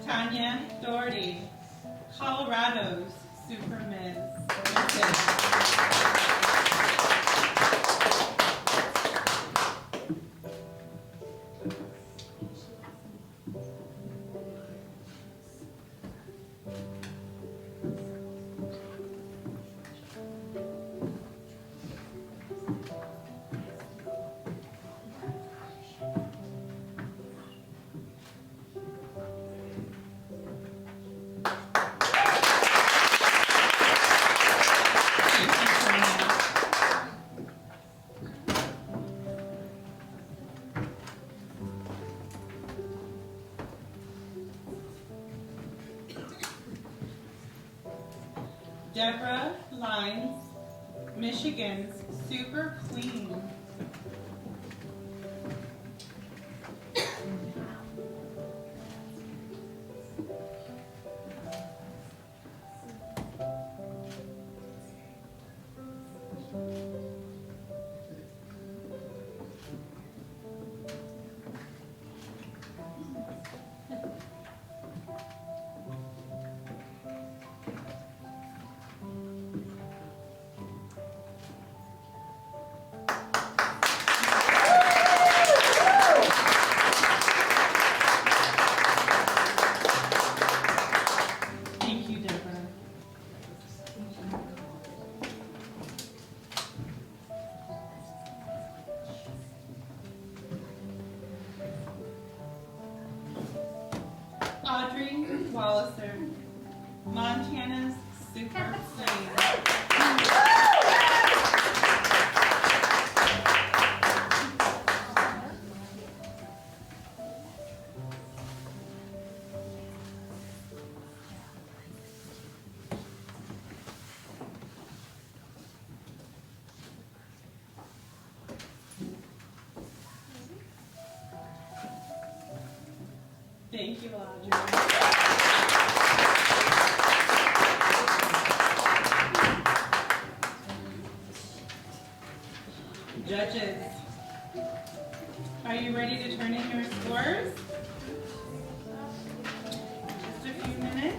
Tanya Doherty, Colorado's Super Miss. Deborah Lines, Michigan's Super Queen. Walleser, Montana's Super Queen. Thank you, Audrey. Judges, are you ready to turn in your scores? Just a few minutes.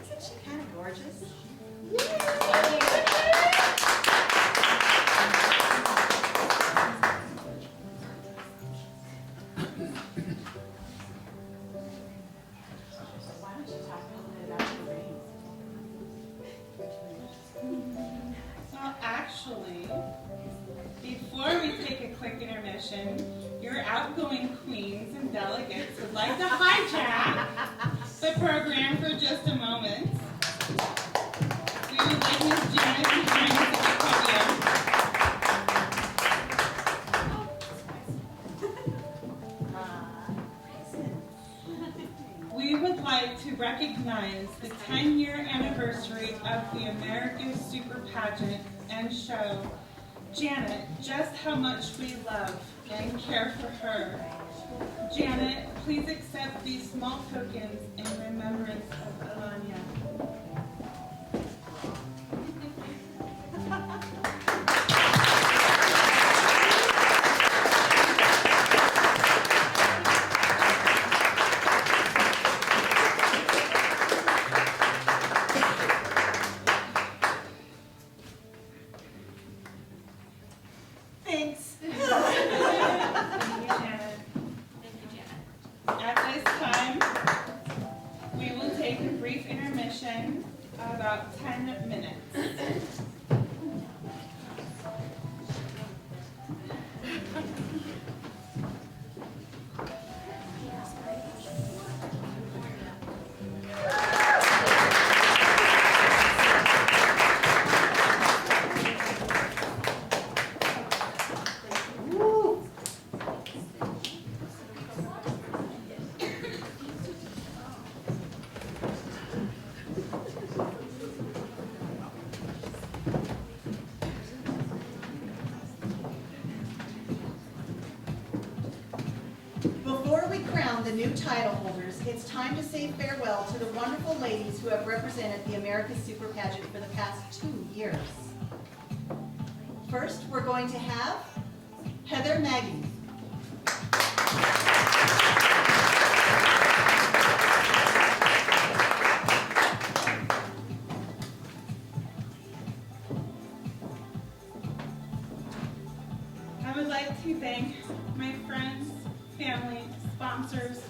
Isn't she kind of gorgeous? Why don't you talk a little bit about your reigns? Well, actually, before we take a quick intermission, your outgoing queens and delegates would like to hijack the program for just a moment. We would like Miss Janet to join us at the podium. We would like to recognize the 10-year anniversary of the America's Super Pageant and show Janet just how much we love and care for her. Janet, please accept these small tokens in remembrance of Alanya. Thanks. Thank you, Janet. At this time, we will take a brief intermission of about 10 minutes. Before we crown the new title holders, it's time to say farewell to the wonderful ladies who have represented the America's Super Pageant for the past 2 years. First, we're going to have Heather Maggie. I would like to thank my friends, family, sponsors,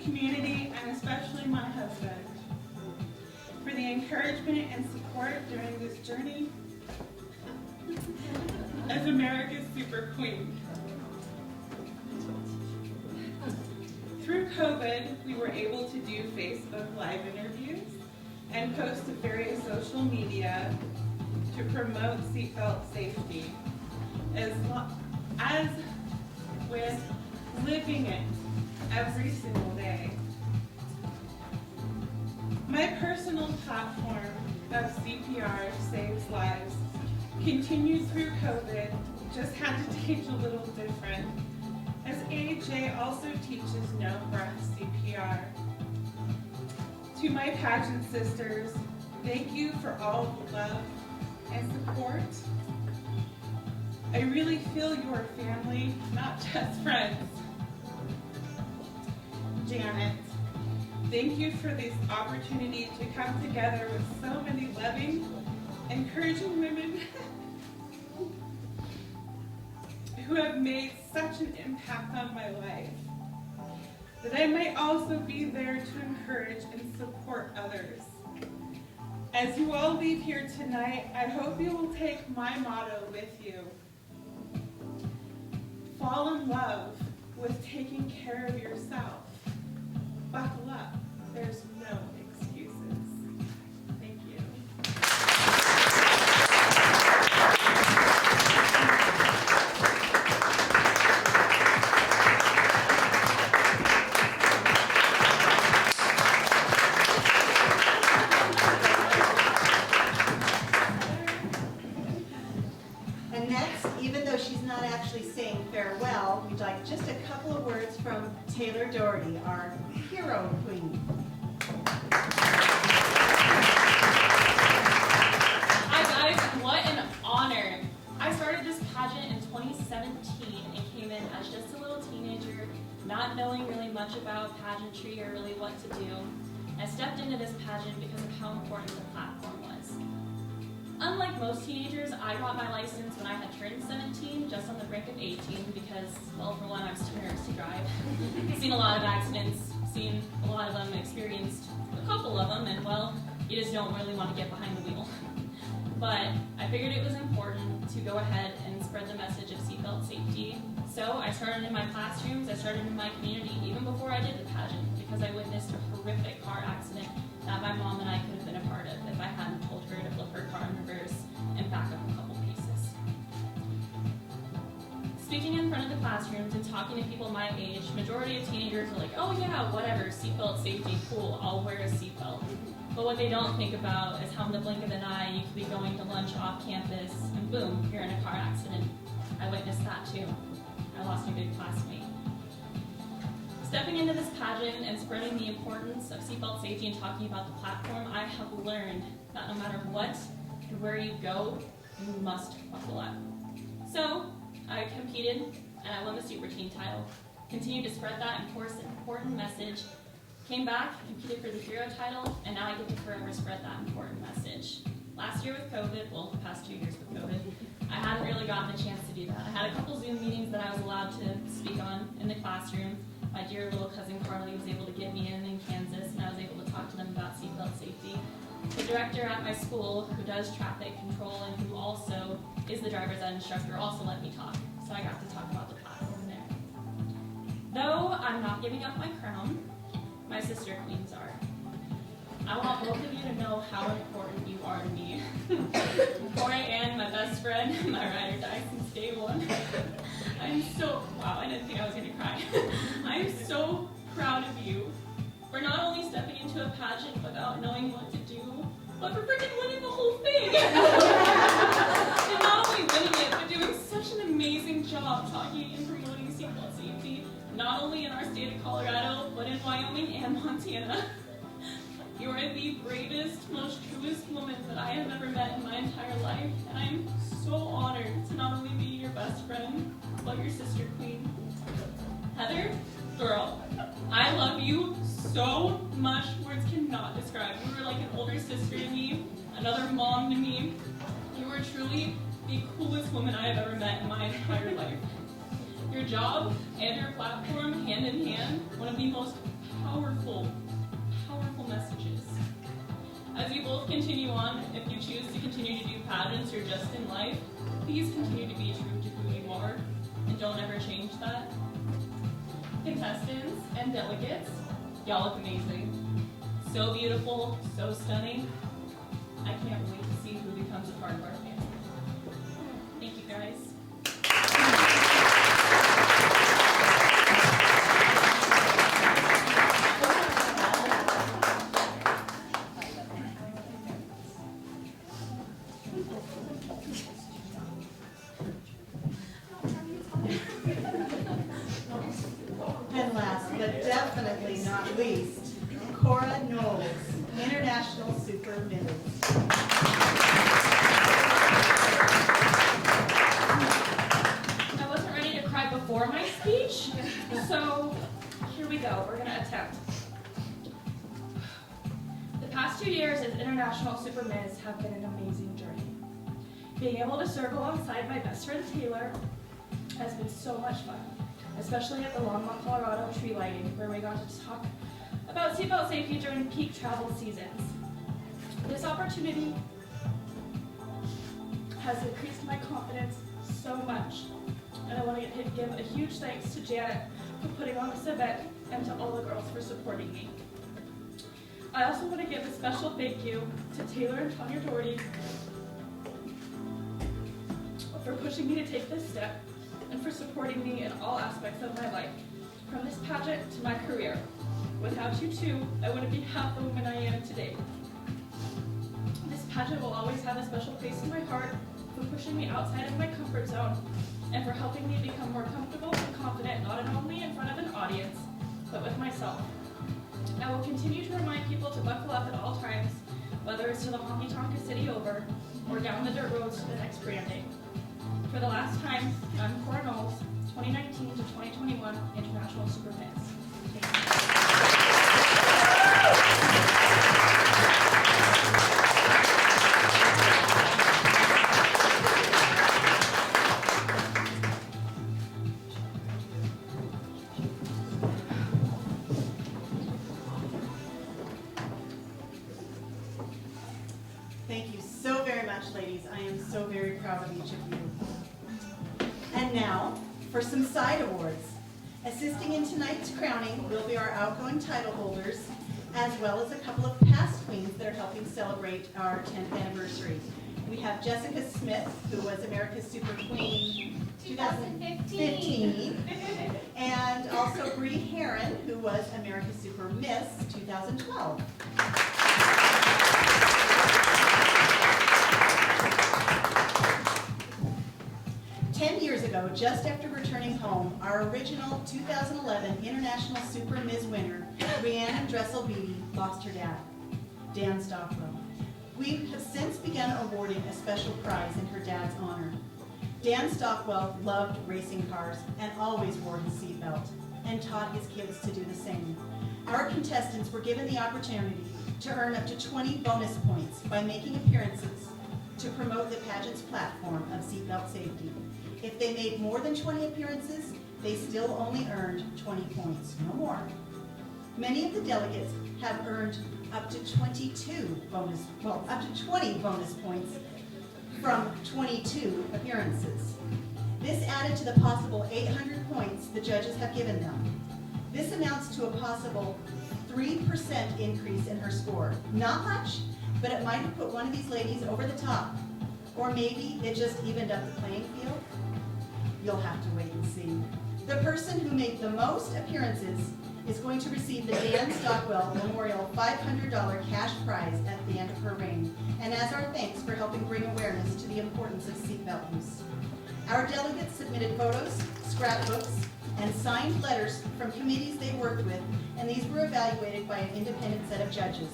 community, and especially my husband for the encouragement and support during this journey as America's Super Queen. Through COVID, we were able to do Facebook Live interviews and post to various social media to promote seatbelt safety, as with living it every single day. My personal platform of CPR Saves Lives continued through COVID, just had to teach a little different, as AJ also teaches no breath CPR. To my pageant sisters, thank you for all the love, and support. I really feel you're family, not just friends. Janet, thank you for this opportunity to come together with so many loving, encouraging women who have made such an impact on my life, that I might also be there to encourage and support others. As you all leave here tonight, I hope you will take my motto with you. Fall in love with taking care of yourself. Buckle up, there's no excuses. Thank you. And next, even though she's not actually saying farewell, we'd like just a couple of words from Taylor Doherty, our hero queen. Hi guys, what an honor. I started this pageant in 2017 and came in as just a little teenager, not knowing really much about pageantry or really what to do. I stepped into this pageant because of how important the platform was. Unlike most teenagers, I got my license when I had turned 17, just on the brink of 18, because, well, for one, I was too nervous to drive. Seen a lot of accidents, seen a lot of them, experienced a couple of them, and, well, you just don't really want to get behind the wheel. But I figured it was important to go ahead and spread the message of seatbelt safety. So I started in my classrooms, I started in my community, even before I did the pageant, because I witnessed a horrific car accident that my mom and I could have been a part of if I hadn't told her to flip her car in reverse and back up a couple paces. Speaking in front of the classrooms and talking to people my age, majority of teenagers are like, oh yeah, whatever, seatbelt safety, cool, I'll wear a seatbelt. But what they don't think about is how in the blink of an eye you could be going to lunch off campus and boom, you're in a car accident. I witnessed that too. I lost a good classmate. Stepping into this pageant and spreading the importance of seatbelt safety and talking about the platform, I have learned that no matter what and where you go, you must buckle up. So I competed and I won the Super Teen title. Continued to spread that important message. Came back, competed for the Hero title, and now I get to forever spread that important message. Last year with COVID, well, the past 2 years with COVID, I hadn't really gotten a chance to do that. I had a couple Zoom meetings that I was allowed to speak on in the classroom. My dear little cousin Carly was able to get me in Kansas, and I was able to talk to them about seatbelt safety. The director at my school, who does traffic control and who also is the driver's ed instructor, also let me talk. So I got to talk about the platform there. Though I'm not giving up my crown, my sister queens are. I want both of you to know how important you are to me. Tori Ann, my best friend, my ride or die since day one. I'm so, wow, I didn't think I was gonna cry. I'm so proud of you for not only stepping into a pageant without knowing what to do, but for freaking winning the whole thing. And not only winning it, but doing such an amazing job talking and promoting seatbelt safety, not only in our state of Colorado, but in Wyoming and Montana. You are the bravest, most truest woman that I have ever met in my entire life, and I'm so honored to not only be your best friend, but your sister queen. Heather, girl, I love you so much, words cannot describe. You were like an older sister to me, another mom to me. You are truly the coolest woman I have ever met in my entire life. Your job and your platform, hand in hand, one of the most powerful messages. As you both continue on, if you choose to continue to do pageants or just in life, please continue to be true to who you are, and don't ever change that. Contestants and delegates, y'all look amazing. So beautiful, so stunning. I can't wait to see who becomes a part of our family. Thank you guys. And last but definitely not least, Cora Knowles, International Super Middles. we go. We're gonna attempt. The past 2 years as International Super Ms have been an amazing journey. Being able to serve alongside my best friend Taylor has been so much fun, especially at the Longmont, Colorado tree lighting, where we got to talk about seatbelt safety during peak travel seasons. This opportunity has increased my confidence so much, and I want to give a huge thanks to Janet for putting on this event and to all the girls for supporting me. I also want to give a special thank you to Taylor and Tanya Doherty for pushing me to take this step and for supporting me in all aspects of my life, from this pageant to my career. Without you two, I wouldn't be half the woman I am today. This pageant will always have a special place in my heart for pushing me outside of my comfort zone and for helping me become more comfortable and confident, not only in front of an audience, but with myself. I will continue to remind people to buckle up at all times, whether it's to the honky-tonk a city over or down the dirt roads to the next branding. For the last time, I'm Cora Knowles, 2019 to 2021 International Super Ms. Thank you so very much, ladies. I am so very proud of each of you. And now, for some side awards. Assisting in tonight's crowning will be our outgoing title holders, as well as a couple of past queens that are helping celebrate our 10th anniversary. We have Jessica Smith, who was America's Super Queen 2015, and also Bree Heron, who was America's Super Miss 2012. 10 years ago, just after returning home, our original 2011 International Super Ms. winner, Rhiannon Dressel-Beatty, lost her dad, Dan Stockwell. We have since begun awarding a special prize in her dad's honor. Dan Stockwell loved racing cars and always wore his seatbelt and taught his kids to do the same. Our contestants were given the opportunity to earn up to 20 bonus points by making appearances to promote the pageant's platform of seatbelt safety. If they made more than 20 appearances, they still only earned 20 points, no more. Many of the delegates have earned up to 20 bonus points from 22 appearances. This added to the possible 800 points the judges have given them. This amounts to a possible 3% increase in her score. Not much, but it might have put one of these ladies over the top. Or maybe it just evened up the playing field. You'll have to wait and see. The person who made the most appearances is going to receive the Dan Stockwell Memorial $500 cash prize at the end of her reign, and as our thanks for helping bring awareness to the importance of seatbelt use. Our delegates submitted photos, scrapbooks, and signed letters from committees they worked with, and these were evaluated by an independent set of judges.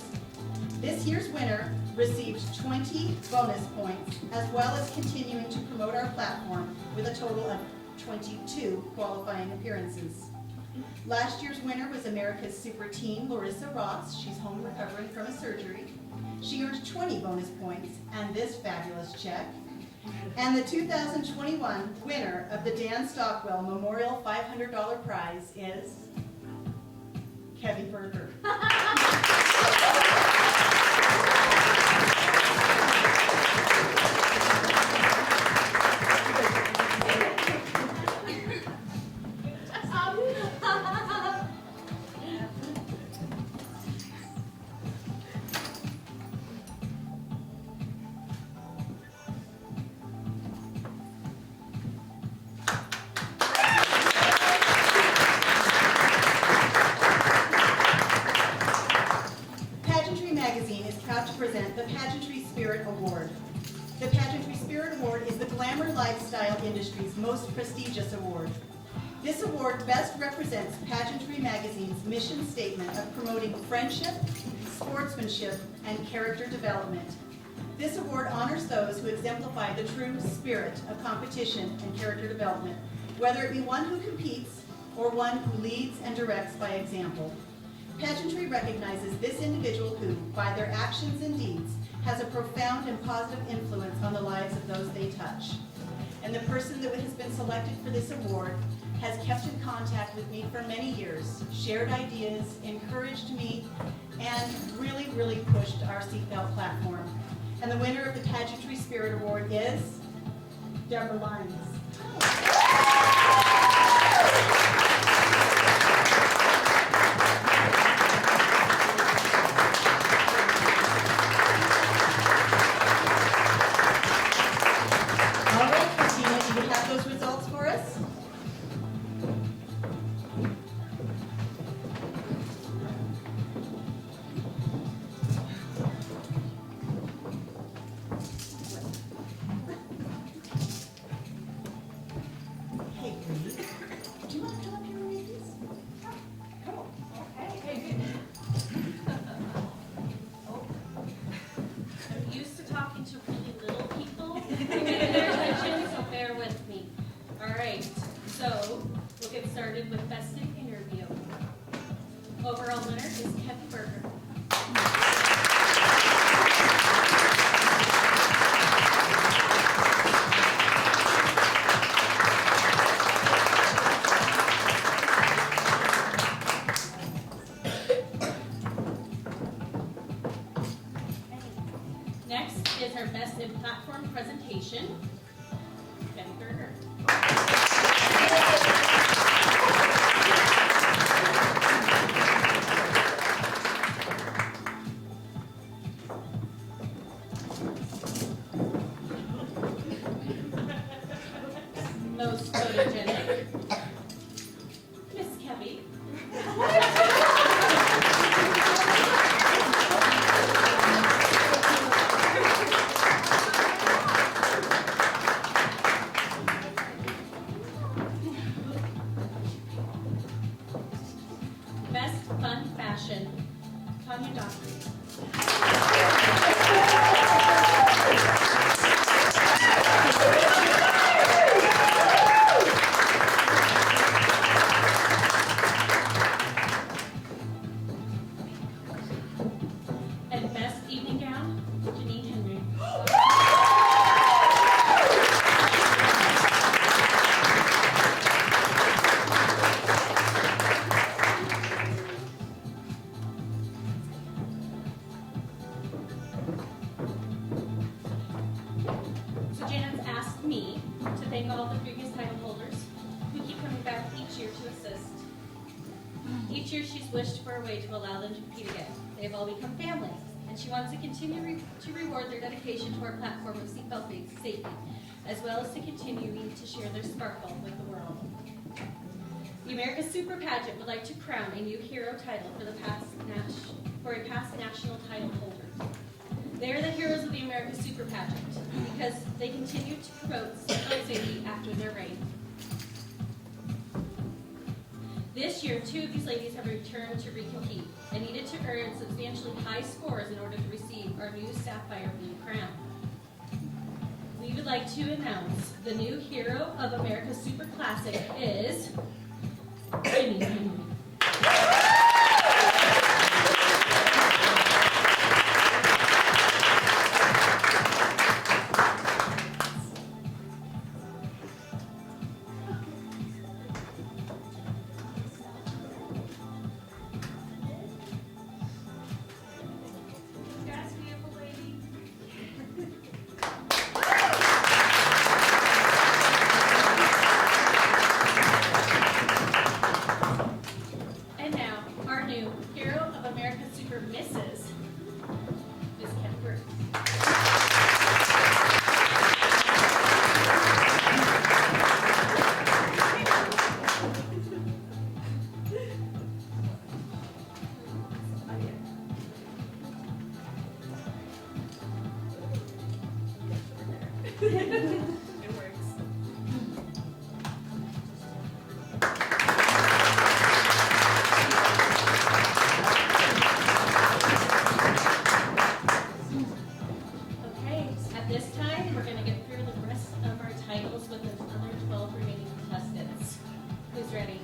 This year's winner received 20 bonus points, as well as continuing to promote our platform with a total of 22 qualifying appearances. Last year's winner was America's Super Teen, Larissa Ross. She's home recovering from a surgery. She earned 20 bonus points and this fabulous check. And the 2021 winner of the Dan Stockwell Memorial $500 prize is Kevin Berger. The Pageantry Spirit Award. The Pageantry Spirit Award is the glamour lifestyle industry's most prestigious award. This award best represents Pageantry Magazine's mission statement of promoting friendship, sportsmanship, and character development. This award honors those who exemplify the true spirit of competition and character development, whether it be one who competes or one who leads and directs by example. Pageantry recognizes this individual who, by their actions and deeds, has a profound and positive influence on the lives of those they touch. And the person that has been selected for this award has kept in contact with me for many years, shared ideas, encouraged me, and really pushed our seatbelt platform. And the winner of the Pageantry Spirit Award is Deborah Lyons. All right, Christina, do you have those results for us? Hey, Bree, do you want to come up here and read these? Come on. Okay, good. I'm used to talking to really little people. Getting their attention, so bear with me. All right, so we'll get started with Best in Interview. Overall winner is Kevin Berger. Next is our Best in Platform Presentation, Kevin Berger. Most photogenic, Miss Kevy. Best Fun Fashion, Tanya Dockery. And Best Evening Gown, Janine Henry. So Jan's asked me to thank all the previous title holders who keep coming back each year to assist. Each year she's wished for a way to allow them to compete again. They have all become family, and she wants to continue to reward their dedication to our platform of seatbelt safety, as well as to continuing to share their sparkle with the world. The America's Super Pageant would like to crown a new hero title for a past national title holder. They are the heroes of the America's Super Pageant because they continue to promote seatbelt safety after their reign. This year, 2 of these ladies have returned to recompete and needed to earn substantially high scores in order to receive our new Sapphire Blue crown. We would like to announce the new hero of America's Super Classic is Janine Henry. That's beautiful, lady. And now, our new hero of America's Super Mrs. is Kevin Berger. It works. Okay, at this time, we're going to get through the rest of our titles with another 12 remaining contestants. Who's ready?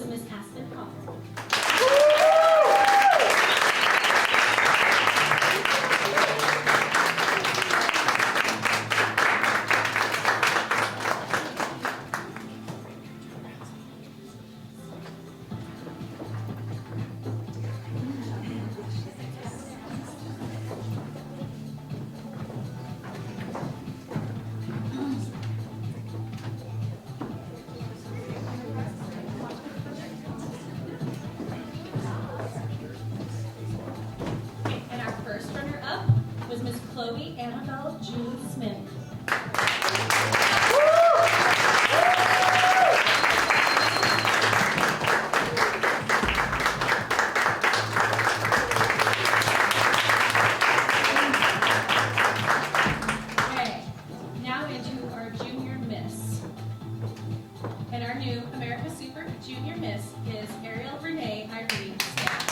was Miss Aspen Hopper. And our first runner-up was Miss Chloe Annabelle June Smith. Okay, now into our Junior Miss. And our new America Super Junior Miss is Ariel Renee Irene Staff.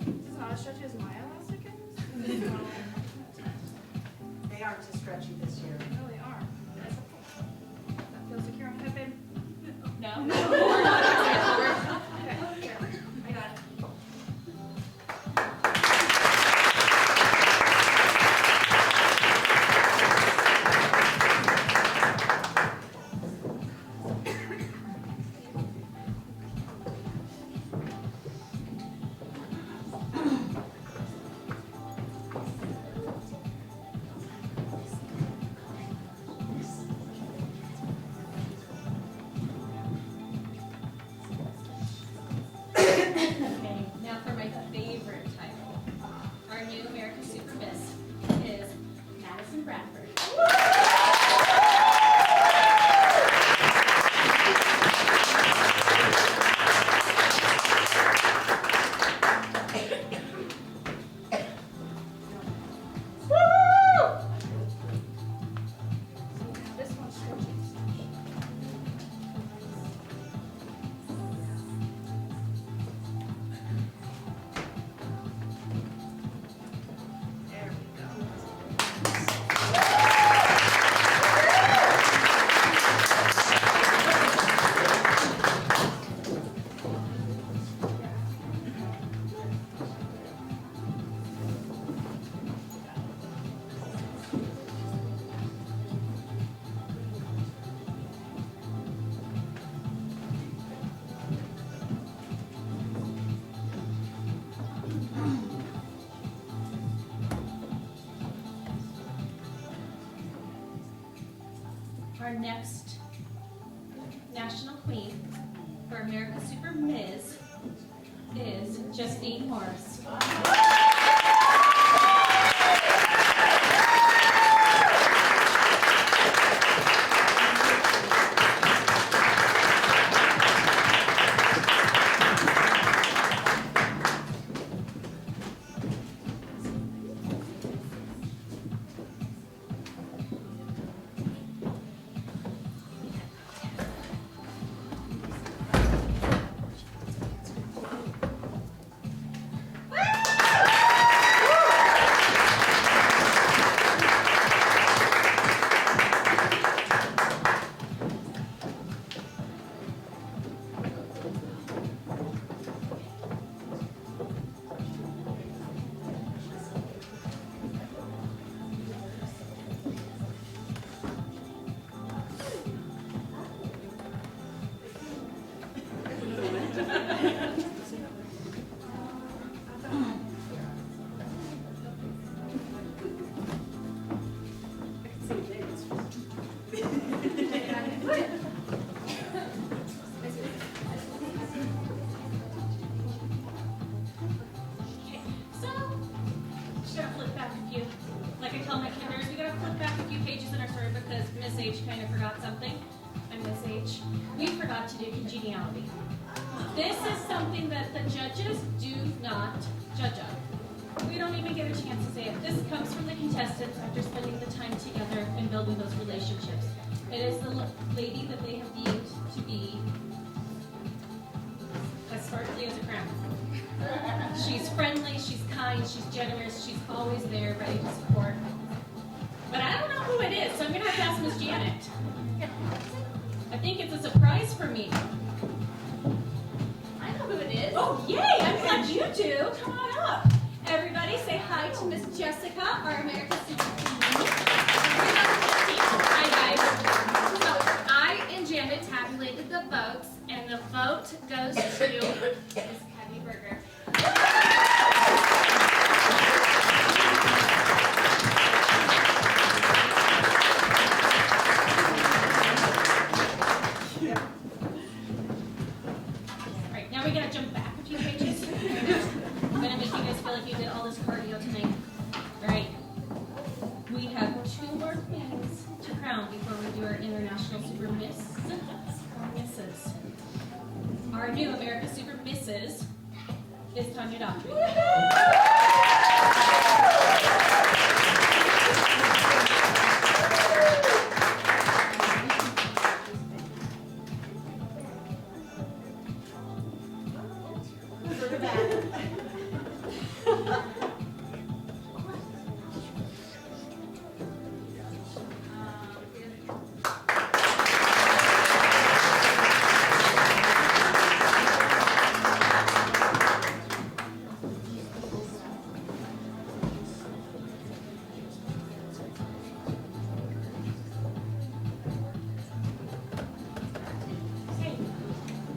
This is not as stretchy as my elastic is. They aren't too stretchy this year. They really are. That feels secure on my head, babe. No? Okay, here. I got it. Okay, now for my favorite title. Our new America Super Miss is Madison Bradford. This one's stretchy. There we go. Our next national queen for America Super Miss is Justine Morris. Miss H kind of forgot something. I'm Miss H. We forgot to do congeniality. This is something that the judges do not judge on. We don't even get a chance to say it. This comes from the contestants after spending the time together and building those relationships. It is the lady that they have deemed to be as sparkly as a crown. She's friendly, she's kind, she's generous, she's always there, ready to support. But I don't know who it is, so I'm gonna have to ask Miss Janet. I think it's a surprise for me. I know who it is. Oh, yay! I'm glad you do. Come on up. Everybody say hi to Miss Jessica, our America's Super Queen. Hi guys. So I and Janet tabulated the votes, and the vote goes to Miss Kathy Berger. Right, now we gotta jump back a few pages. I'm gonna make you guys feel like you did all this cardio tonight. All right. We have 2 more queens to crown before we do our International Super Miss or Misses. Our new America's Super Misses is Tanya Audrey.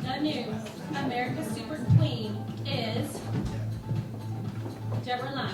The new America's Super Queen is Deborah Lyons.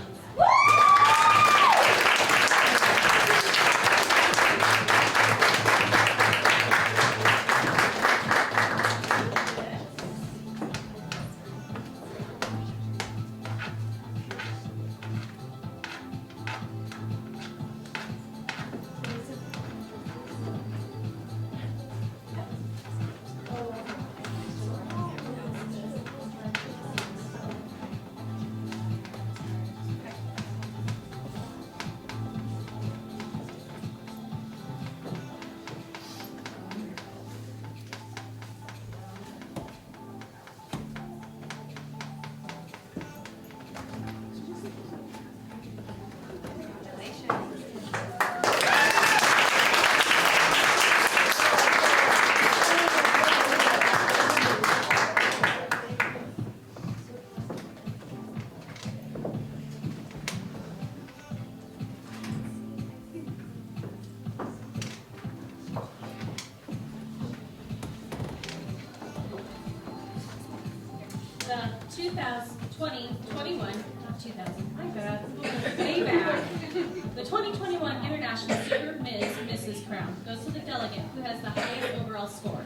The 2021, not 2000, my bad, way back. The 2021 International Super Mrs. Crown goes to the delegate who has the highest overall score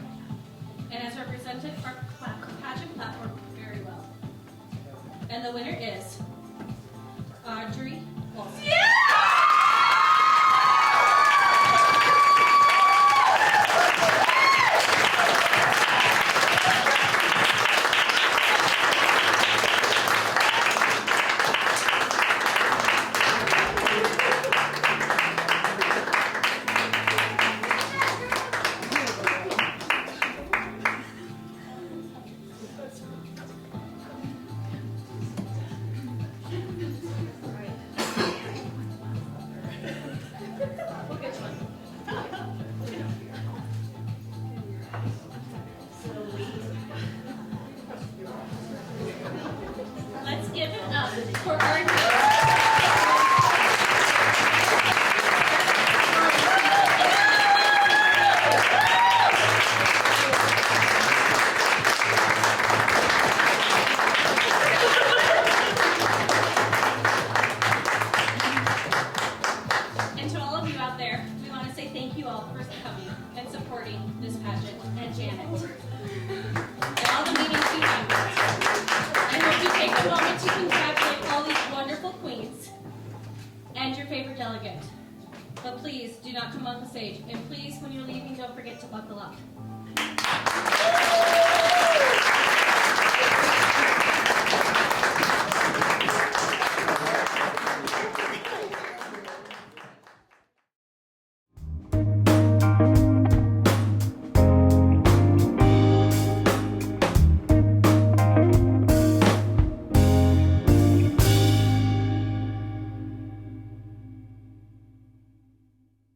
and has represented our pageant platform very well. And the winner is Audrey. Let's give it up for our And to all of you out there, we want to say thank you all for coming and supporting this pageant and Janet. And all the meetings you have. I hope you take a moment to congratulate all these wonderful queens and your favorite delegate. But please do not come on the stage. And please, when you're leaving, don't forget to buckle up.